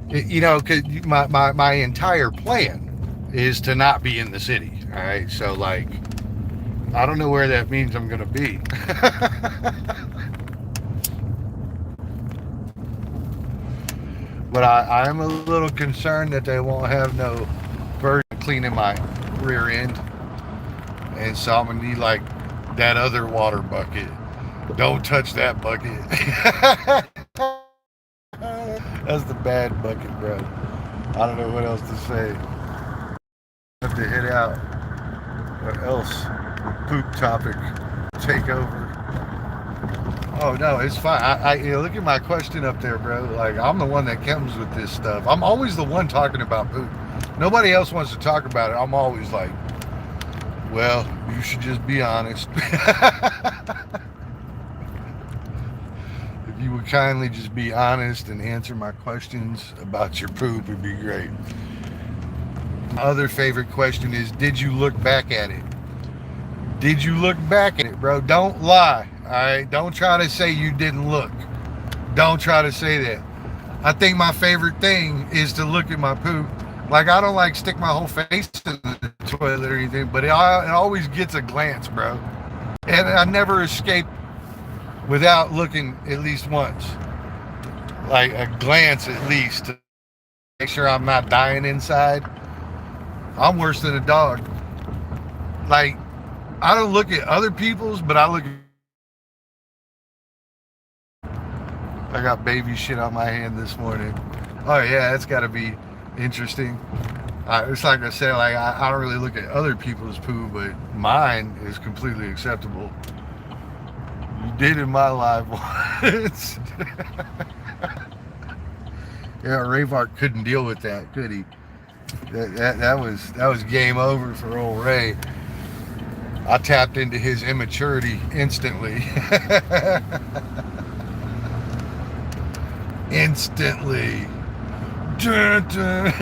Speaker 1: You know, cause my entire plan is to not be in the city. All right, so like, I don't know where that means I'm gonna be. But I am a little concerned that they won't have no bird cleaning my rear end, and so I'm gonna need like that other water bucket. Don't touch that bucket. That's the bad bucket, bro. I don't know what else to say. I have to head out. What else? Poop topic take over. Oh no, it's fine. I you know, look at my question up there, bro. Like, I'm the one that comes with this stuff. I'm always the one talking about poop. Nobody else wants to talk about it. I'm always like, well, you should just be honest. If you would kindly just be honest and answer my questions about your poop, it'd be great. My other favorite question is, did you look back at it? Did you look back at it, bro? Don't lie, all right? Don't try to say you didn't look. Don't try to say that. I think my favorite thing is to look at my poop. Like, I don't like stick my whole face in the toilet or anything, but it always gets a glance, bro. And I never escape without looking at least once. Like a glance at least to make sure I'm not dying inside. I'm worse than a dog. Like, I don't look at other people's, but I look at... I got baby shit on my hand this morning. Oh yeah, that's gotta be interesting. It's like I said, like I don't really look at other people's poo, but mine is completely acceptable. You did in my life once. Yeah, Rayvark couldn't deal with that, could he? That was game over for old Ray. I tapped into his immaturity instantly. Instantly. Dun, dun.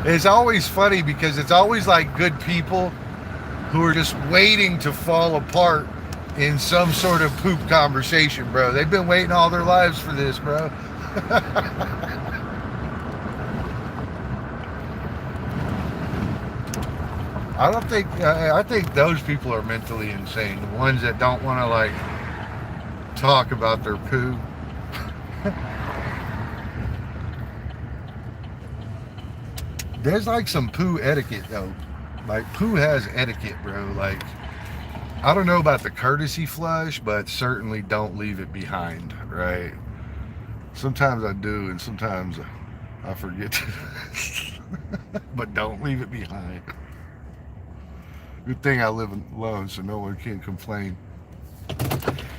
Speaker 1: It's always funny because it's always like good people who are just waiting to fall apart in some sort of poop conversation, bro. They've been waiting all their lives for this, bro. I think those people are mentally insane. The ones that don't want to, like, talk about their poo. There's like some poo etiquette though. Like, poo has etiquette, bro. Like, I don't know about the courtesy flush, but certainly don't leave it behind, right? Sometimes I do, and sometimes I forget to. But don't leave it behind. Good thing I live alone, so no one can complain.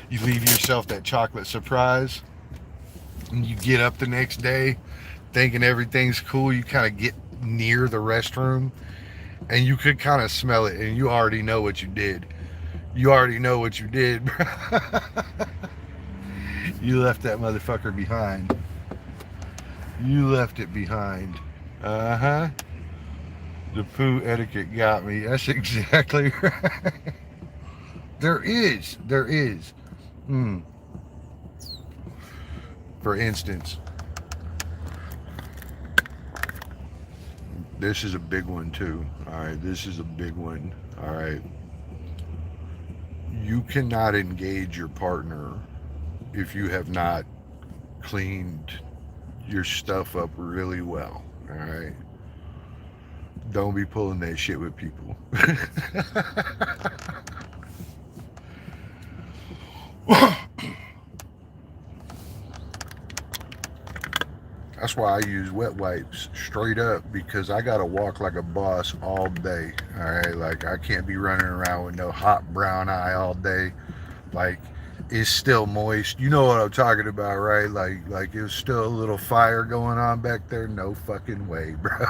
Speaker 1: You leave yourself that chocolate surprise, and you get up the next day thinking everything's cool. You kind of get near the restroom, and you could kind of smell it, and you already know what you did. You already know what you did, bro. You left that motherfucker behind. You left it behind. Uh-huh. The poo etiquette got me. That's exactly right. There is. For instance, this is a big one too. All right, this is a big one. All right. You cannot engage your partner if you have not cleaned your stuff up really well. All right. Don't be pulling that shit with people. That's why I use wet wipes straight up, because I gotta walk like a boss all day. All right, like I can't be running around with no hot brown eye all day. Like, it's still moist. You know what I'm talking about, right? Like there's still a little fire going on back there. No fucking way, bro.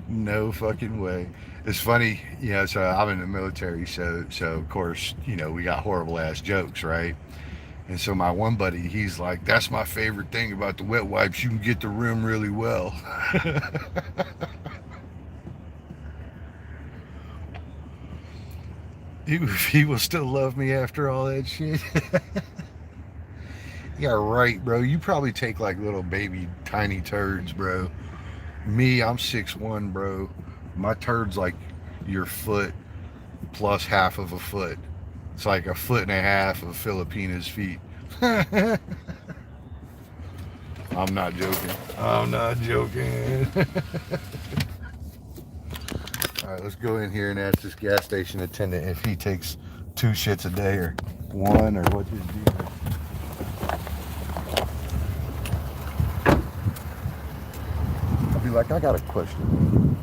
Speaker 1: No fucking way. It's funny, you know. So I'm in the military, so of course, you know, we got horrible ass jokes, right? And so my one buddy, he's like, that's my favorite thing about the wet wipes. You can get the rim really well. He will still love me after all that shit. Yeah, right, bro. You probably take like little baby tiny turds, bro. Me, I'm 6'1", bro. My turd's like your foot plus half of a foot. It's like a foot and a half of Filipina's feet. I'm not joking. I'm not joking. All right, let's go in here and ask this gas station attendant if he takes 2 shits a day or 1, or what his deal is. I'll be like, I got a question.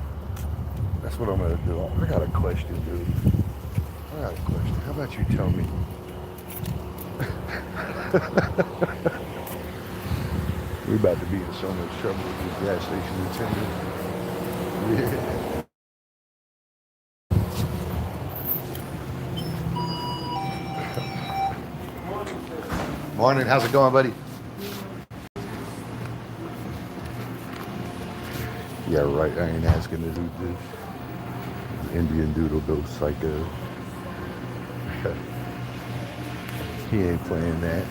Speaker 1: That's what I'm gonna do. I got a question, dude. I got a question. How about you tell me? We're about to be in so much trouble with this gas station attendant. Yeah. Morning, how's it going, buddy? Yeah, right, I ain't asking to do this. Indian Doodle goes psycho. He ain't playing that.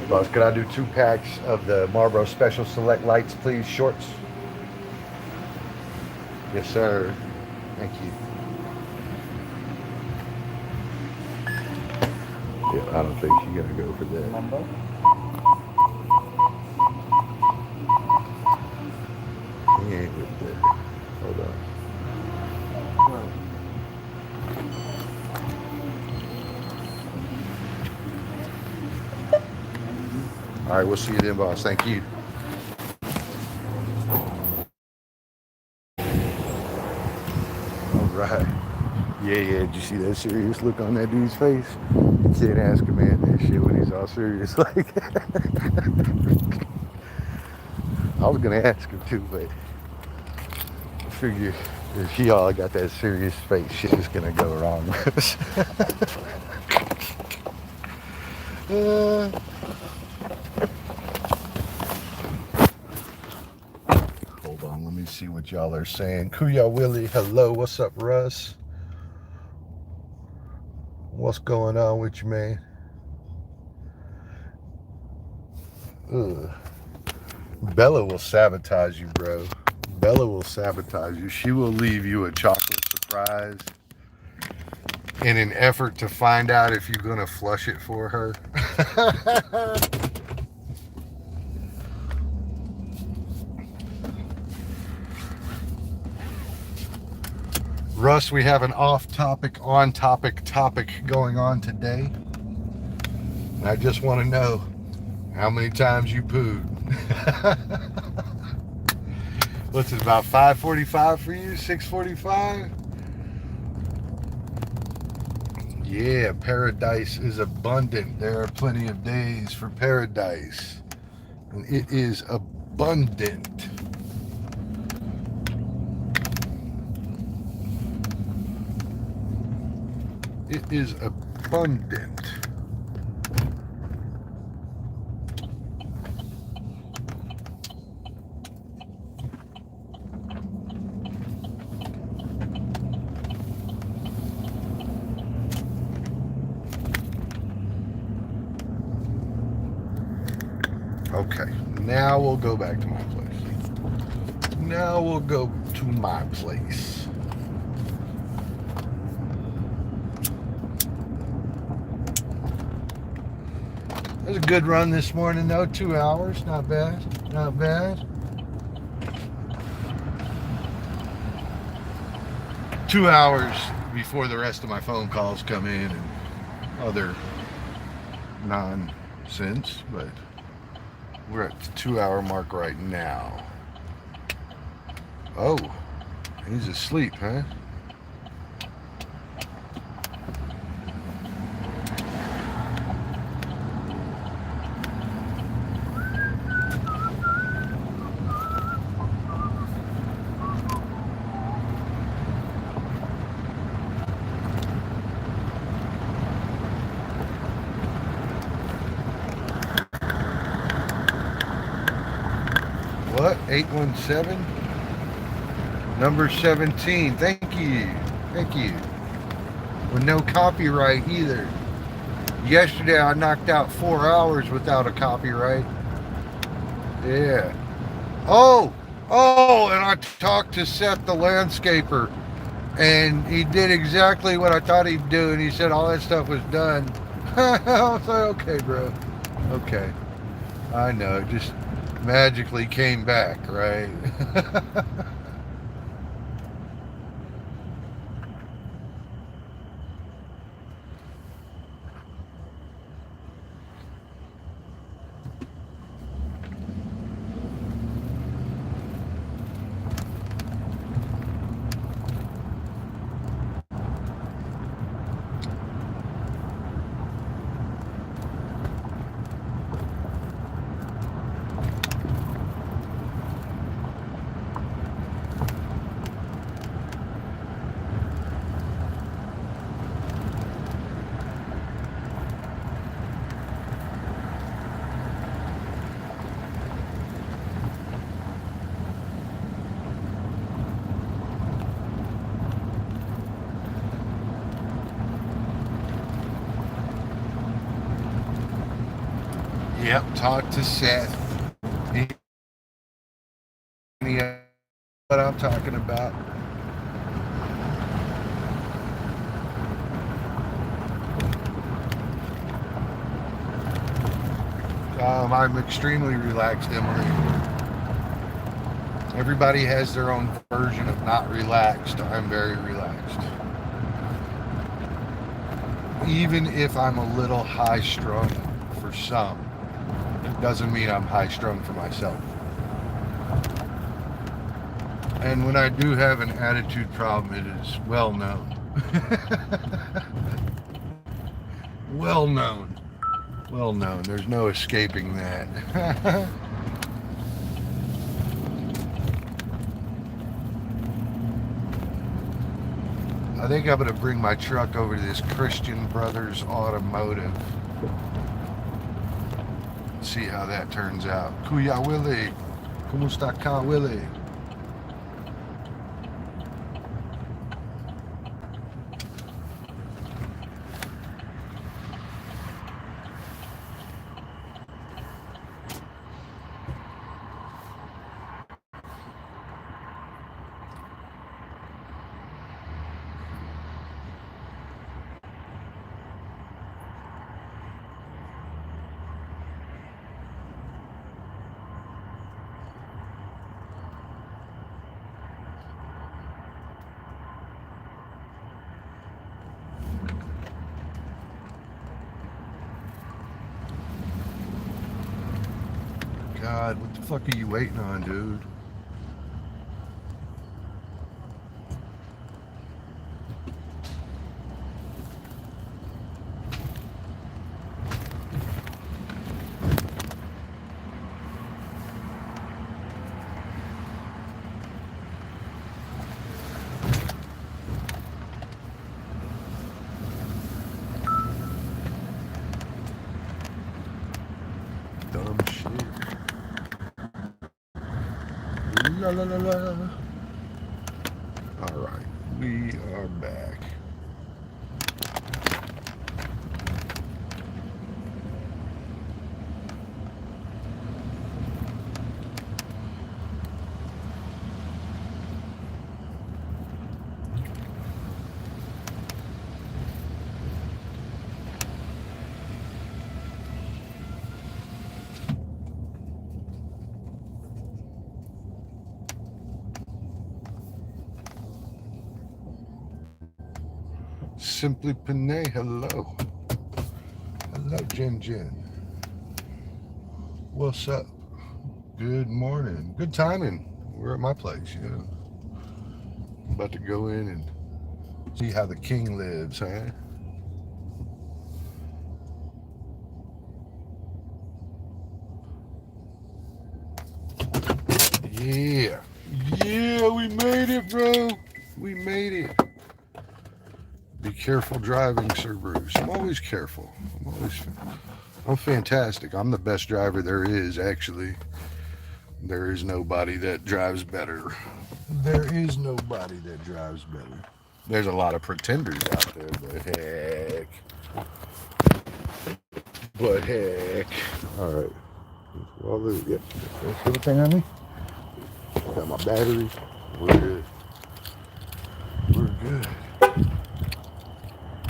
Speaker 1: Boss, could I do 2 packs of the Marlboro Special Select Lights, please? Shorts? Yes, sir. Thank you. Yeah, I don't think she's gonna go for that.
Speaker 2: Number?
Speaker 1: He ain't with that. Hold on. All right, we'll see you then, boss. Thank you. All right. Yeah, did you see that serious look on that dude's face? You can't ask a man that shit when he's all serious like I was gonna ask him too, but I figure if he all got that serious face, shit is gonna go wrong. Hold on, let me see what y'all are saying. Kuya Willie, hello, what's up, Russ? What's going on with you, man? Ugh. Bella will sabotage you, bro. Bella will sabotage you. She will leave you a chocolate surprise in an effort to find out if you're gonna flush it for her. Russ, we have an off-topic, on-topic topic going on today. And I just want to know how many times you pooed. What's it, about 5:45 for you? 6:45? Yeah, paradise is abundant. There are plenty of days for paradise. And it is abundant. It is abundant. Okay, now we'll go back to my place. Now we'll go to my place. It was a good run this morning though, 2 hours, not bad, not bad. 2 hours before the rest of my phone calls come in and other nonsense, but we're at the 2 hour mark right now. Oh, he's asleep, huh? What? 817? Number 17. Thank you. Thank you. With no copyright either. Yesterday I knocked out 4 hours without a copyright. Yeah. Oh, and I talked to Seth the landscaper, and he did exactly what I thought he'd do, and he said all that stuff was done. I was like, okay, bro. Okay. I know, it just magically came back, right? Yep, talk to Seth. What I'm talking about. I'm extremely relaxed, Emily. Everybody has their own version of not relaxed. I'm very relaxed. Even if I'm a little high strung for some, it doesn't mean I'm high strung for myself. And when I do have an attitude problem, it is well known. Well known. Well known. There's no escaping that. I think I'm going to bring my truck over to this Christian Brothers Automotive. See how that turns out. Kuya Willie. ¿Cómo está acá, Willie? God, what the fuck are you waiting on, dude? Dumb shit. La la la la. All right, we are back. Simply Panay, hello. Hello, Jen Jen. What's up? Good morning. Good timing. We're at my place, you know. About to go in and see how the king lives, huh? Yeah. Yeah, we made it, bro. We made it. Be careful driving, Sir Bruce. I'm always careful. I'm fantastic. I'm the best driver there is, actually. There is nobody that drives better. There is nobody that drives better. There's a lot of pretenders out there, but heck. But heck. All right. Well, yep. That's everything on me. Got my batteries. We're good. We're good.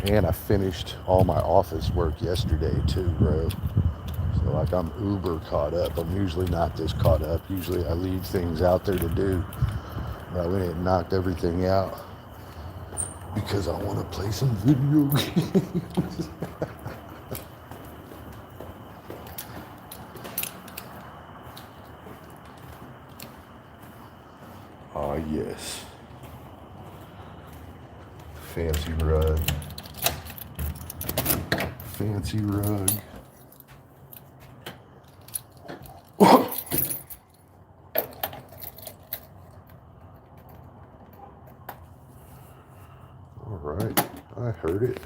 Speaker 1: And I finished all my office work yesterday too, bro. So like I'm uber caught up. I'm usually not this caught up. Usually I leave things out there to do. But I went and knocked everything out because I want to play some video games. Oh yes. Fancy rug. Fancy rug. All right, I heard it.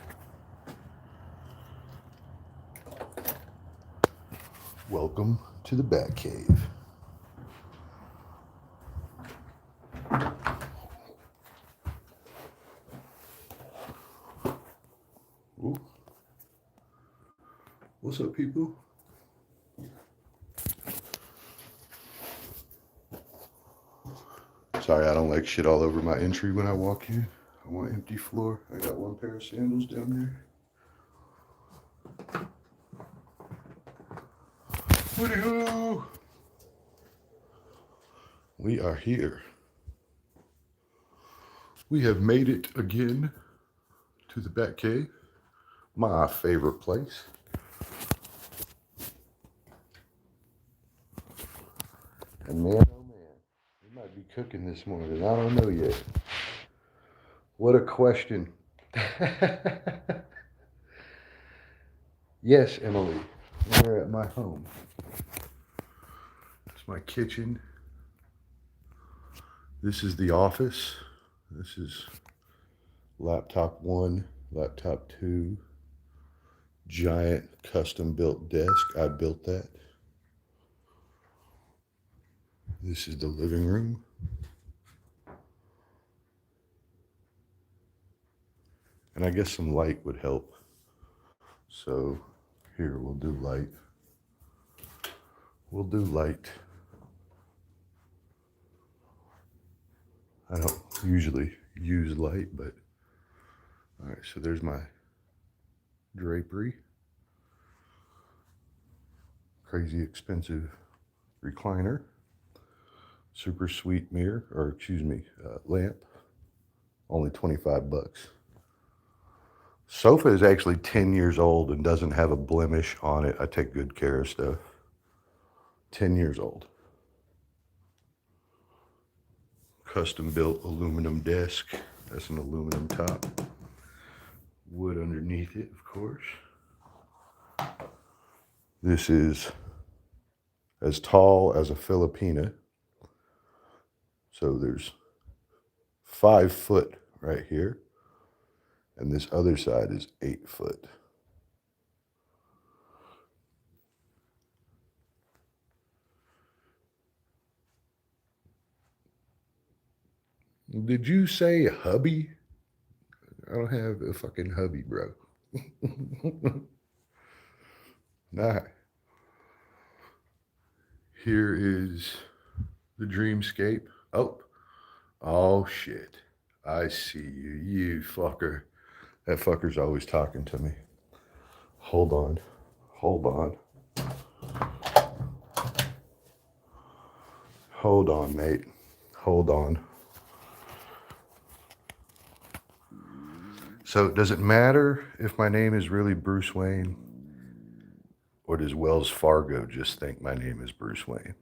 Speaker 1: Welcome to the Batcave. Ooh. What's up, people? jack shit all over my entry when I walk in. I want empty floor. I got one pair of sandals down there. Woody-hoo! We are here. We have made it again to the Bat Cave, my favorite place. And man, oh man, we might be cooking this morning. I don't know yet. What a question. Yes, Emily, we're at my home. It's my kitchen. This is the office. This is laptop 1, laptop 2, giant custom built desk. I built that. This is the living room. And I guess some light would help. So here, we'll do light. We'll do light. I don't usually use light, but all right, so there's my drapery. Crazy expensive recliner. Super sweet mirror, or excuse me, lamp. Only 25 bucks. Sofa is actually 10 years old and doesn't have a blemish on it. I take good care of stuff. 10 years old. Custom built aluminum desk. That's an aluminum top. Wood underneath it, of course. This is as tall as a Filipina. So there's 5 foot right here. And this other side is 8 foot. Did you say hubby? I don't have a fucking hubby, bro. Nah. Here is the dreamscape. Oh shit. I see you, you fucker. That fucker's always talking to me. Hold on. Hold on. Hold on, mate. Hold on. So does it matter if my name is really Bruce Wayne? Or does Wells Fargo just think my name is Bruce Wayne?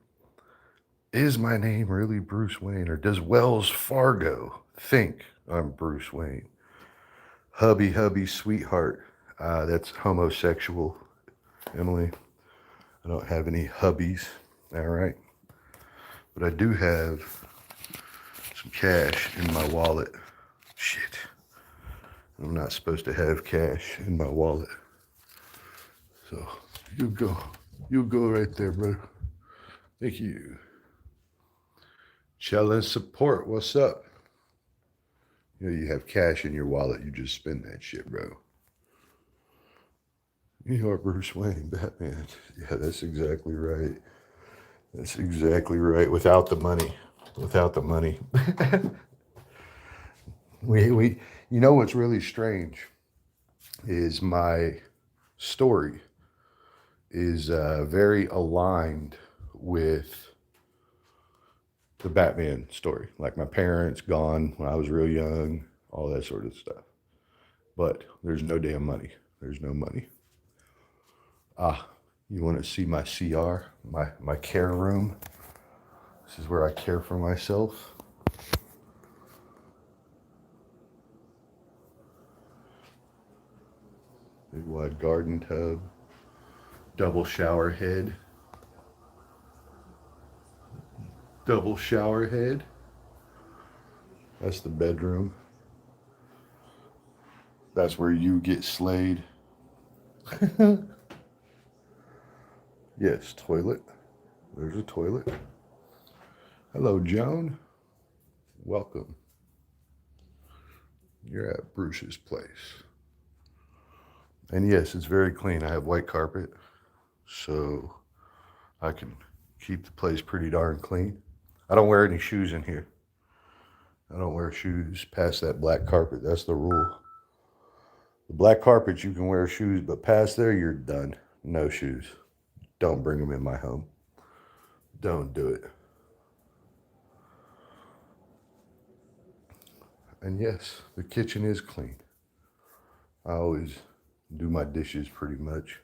Speaker 1: Is my name really Bruce Wayne? Or does Wells Fargo think I'm Bruce Wayne? Hubby, hubby, sweetheart. That's homosexual, Emily. I don't have any hubbies, all right? But I do have some cash in my wallet. Shit. I'm not supposed to have cash in my wallet. So you go right there, bro. Thank you. Challenge support, what's up? You know, you have cash in your wallet, you just spend that shit, bro. You are Bruce Wayne, Batman. Yeah, that's exactly right. That's exactly right. Without the money. Without the money. You know what's really strange is my story is very aligned with the Batman story. Like my parents gone when I was real young, all that sort of stuff. But there's no damn money. There's no money. You want to see my CR, my care room? This is where I care for myself. Big wide garden tub, double shower head. Double shower head. That's the bedroom. That's where you get slayed. Yes, toilet. There's a toilet. Hello, Joan. Welcome. You're at Bruce's place. And yes, it's very clean. I have white carpet, so I can keep the place pretty darn clean. I don't wear any shoes in here. I don't wear shoes past that black carpet. That's the rule. The black carpet, you can wear shoes, but past there, you're done. No shoes. Don't bring them in my home. Don't do it. And yes, the kitchen is clean. I always do my dishes pretty much,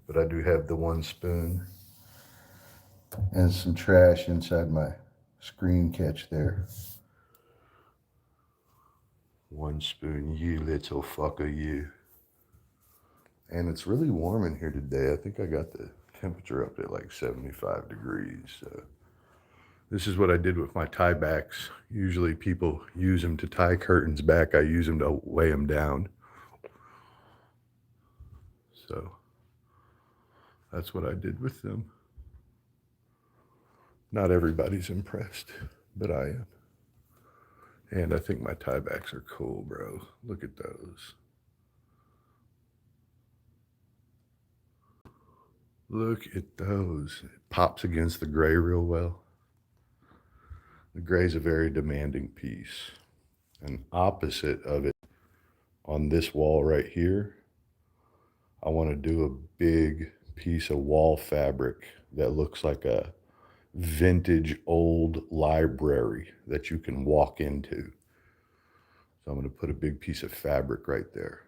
Speaker 1: but I do have the one spoon and some trash inside my screen catch there. One spoon, you little fucker, you. And it's really warm in here today. I think I got the temperature up at like 75 degrees. So this is what I did with my tie backs. Usually people use them to tie curtains back. I use them to weigh them down. So that's what I did with them. Not everybody's impressed, but I am. And I think my tie backs are cool, bro. Look at those. Look at those. It pops against the gray real well. The gray is a very demanding piece. And opposite of it, on this wall right here, I want to do a big piece of wall fabric that looks like a vintage old library that you can walk into. So I'm going to put a big piece of fabric right there.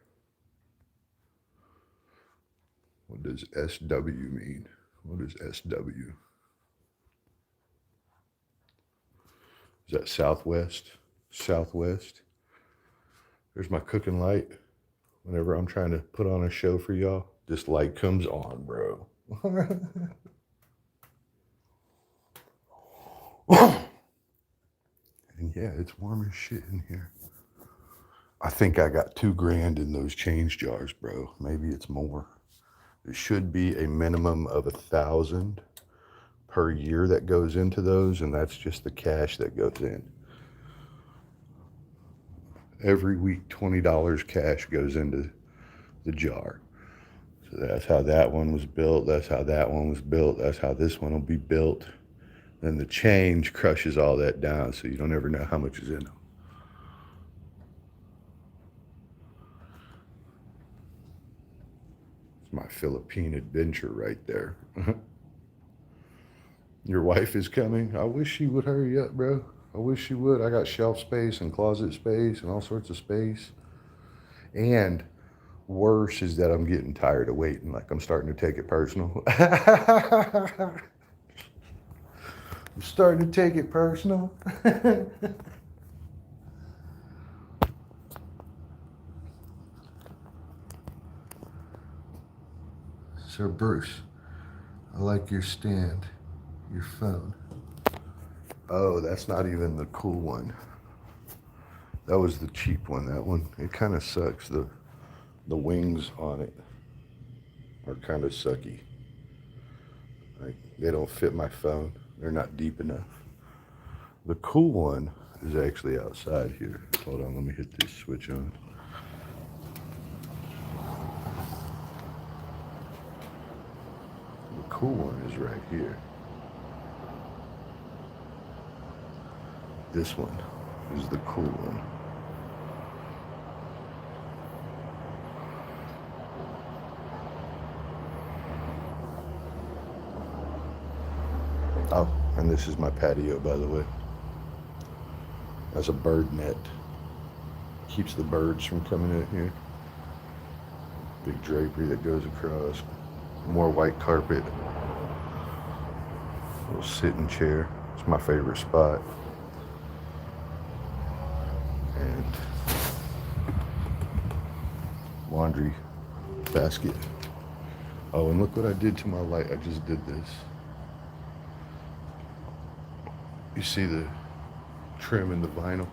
Speaker 1: What does SW mean? What is SW? Is that southwest? Southwest. There's my cooking light. Whenever I'm trying to put on a show for y'all, this light comes on, bro. And yeah, it's warm as shit in here. I think I got $2,000 in those change jars, bro. Maybe it's more. It should be a minimum of 1,000 per year that goes into those, and that's just the cash that goes in. Every week, $20 cash goes into the jar. So that's how that one was built. That's how that one was built. That's how this one will be built. Then the change crushes all that down, so you don't ever know how much is in them. It's my Philippine adventure right there. Your wife is coming? I wish she would hurry up, bro. I wish she would. I got shelf space and closet space and all sorts of space. And worse is that I'm getting tired of waiting. Like, I'm starting to take it personal. I'm starting to take it personal. Sir Bruce, I like your stand, your phone. Oh, that's not even the cool one. That was the cheap one. That one, it kind of sucks. The wings on it are kind of sucky. Like, they don't fit my phone. They're not deep enough. The cool one is actually outside here. Hold on, let me hit this switch on. The cool one is right here. This one is the cool one. Oh, and this is my patio, by the way. That's a bird net. Keeps the birds from coming in here. Big drapery that goes across. More white carpet. Little sitting chair. It's my favorite spot. And laundry basket. Oh, and look what I did to my light. I just did this. You see the trim in the vinyl?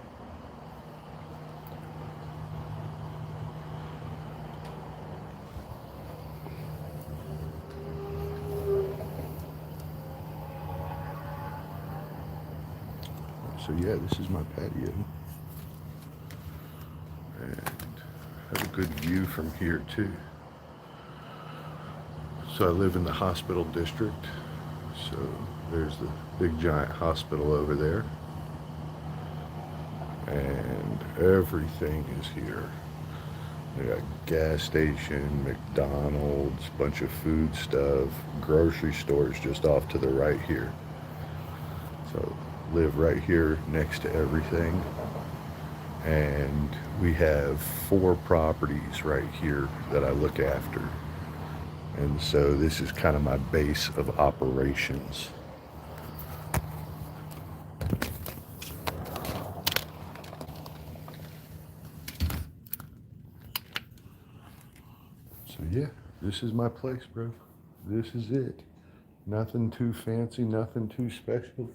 Speaker 1: So yeah, this is my patio. And have a good view from here too. So I live in the hospital district. So there's the big giant hospital over there. and everything is here. We got gas station, McDonald's, bunch of food stuff, grocery stores just off to the right here. So live right here next to everything. And we have 4 properties right here that I look after. And so this is kind of my base of operations. So yeah, this is my place, bro. This is it. Nothing too fancy, nothing too special.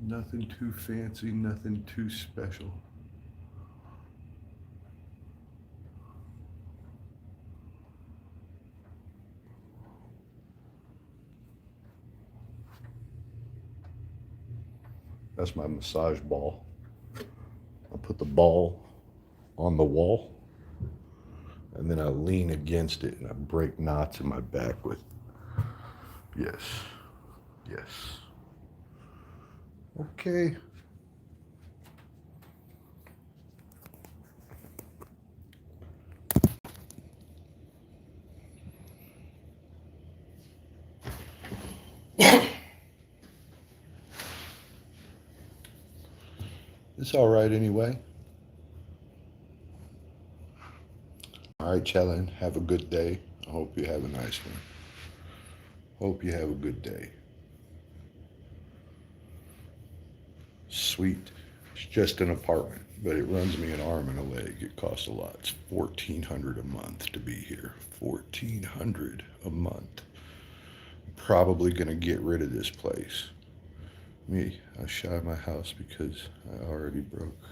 Speaker 1: Nothing too fancy, nothing too special. That's my massage ball. I put the ball on the wall and then I lean against it and I break knots in my back with, yes, yes. Okay. It's all right anyway. All right, Chellin, have a good day. I hope you have a nice one. Hope you have a good day. Sweet. It's just an apartment, but it runs me an arm and a leg. It costs a lot. It's $1,400 a month to be here. $1,400 a month. I'm probably gonna get rid of this place. Me, I shy my house because I already broke.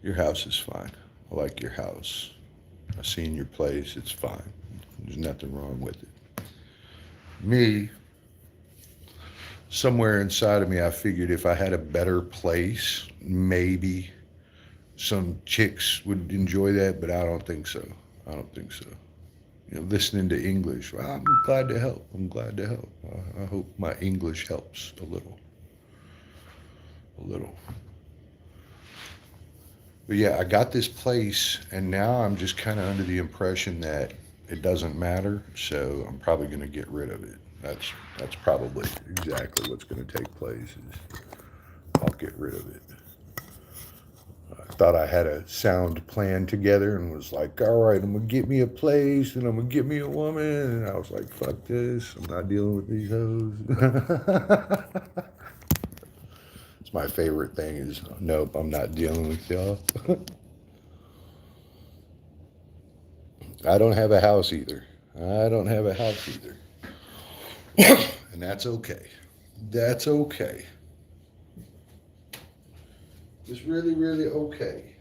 Speaker 1: Your house is fine. I like your house. I've seen your place. It's fine. There's nothing wrong with it. Me, somewhere inside of me, I figured if I had a better place, maybe some chicks would enjoy that, but I don't think so. I don't think so. You know, listening to English, well, I'm glad to help. I'm glad to help. I hope my English helps a little. A little. But yeah, I got this place, and now I'm just kind of under the impression that it doesn't matter, so I'm probably going to get rid of it. That's probably exactly what's going to take place. Is I'll get rid of it. I thought I had a sound plan together and was like, all right, I'm going to get me a place and I'm going to get me a woman. And I was like, fuck this. I'm not dealing with these hoes. It's my favorite thing is, nope, I'm not dealing with y'all. I don't have a house either. I don't have a house either. And that's okay. That's okay. It's really, really okay.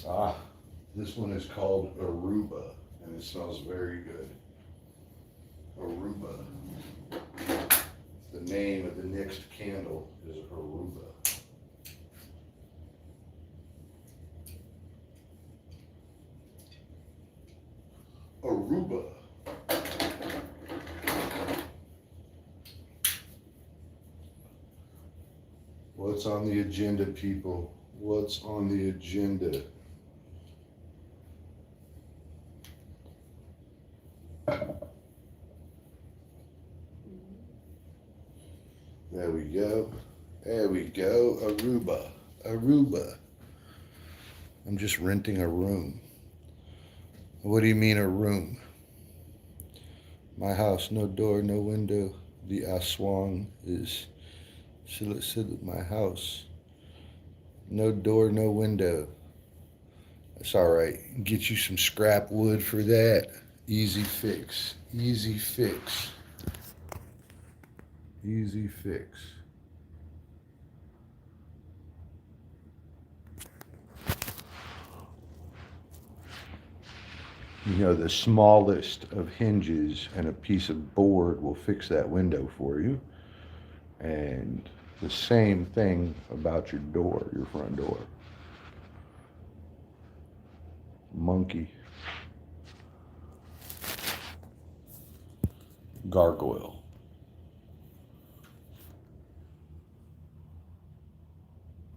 Speaker 1: Ah, this one is called Aruba, and it smells very good. Aruba. The name of the next candle is Aruba. Aruba. What's on the agenda, people? What's on the agenda? There we go. There we go. Aruba. Aruba. I'm just renting a room. What do you mean a room? My house, no door, no window. The Aswang is my house. No door, no window. That's all right. Get you some scrap wood for that. Easy fix. Easy fix. Easy fix. You know, the smallest of hinges and a piece of board will fix that window for you. And the same thing about your door, your front door. Monkey. Gargoyle.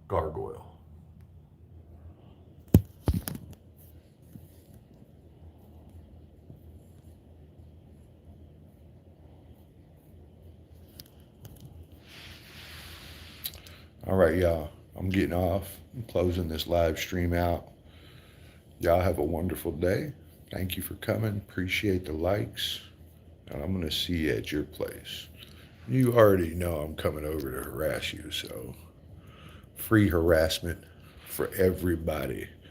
Speaker 1: Gargoyle. All right, y'all. I'm getting off. I'm closing this live stream out. Y'all have a wonderful day. Thank you for coming. Appreciate the likes. And I'm going to see you at your place. You already know I'm coming over to harass you, so free harassment for everybody.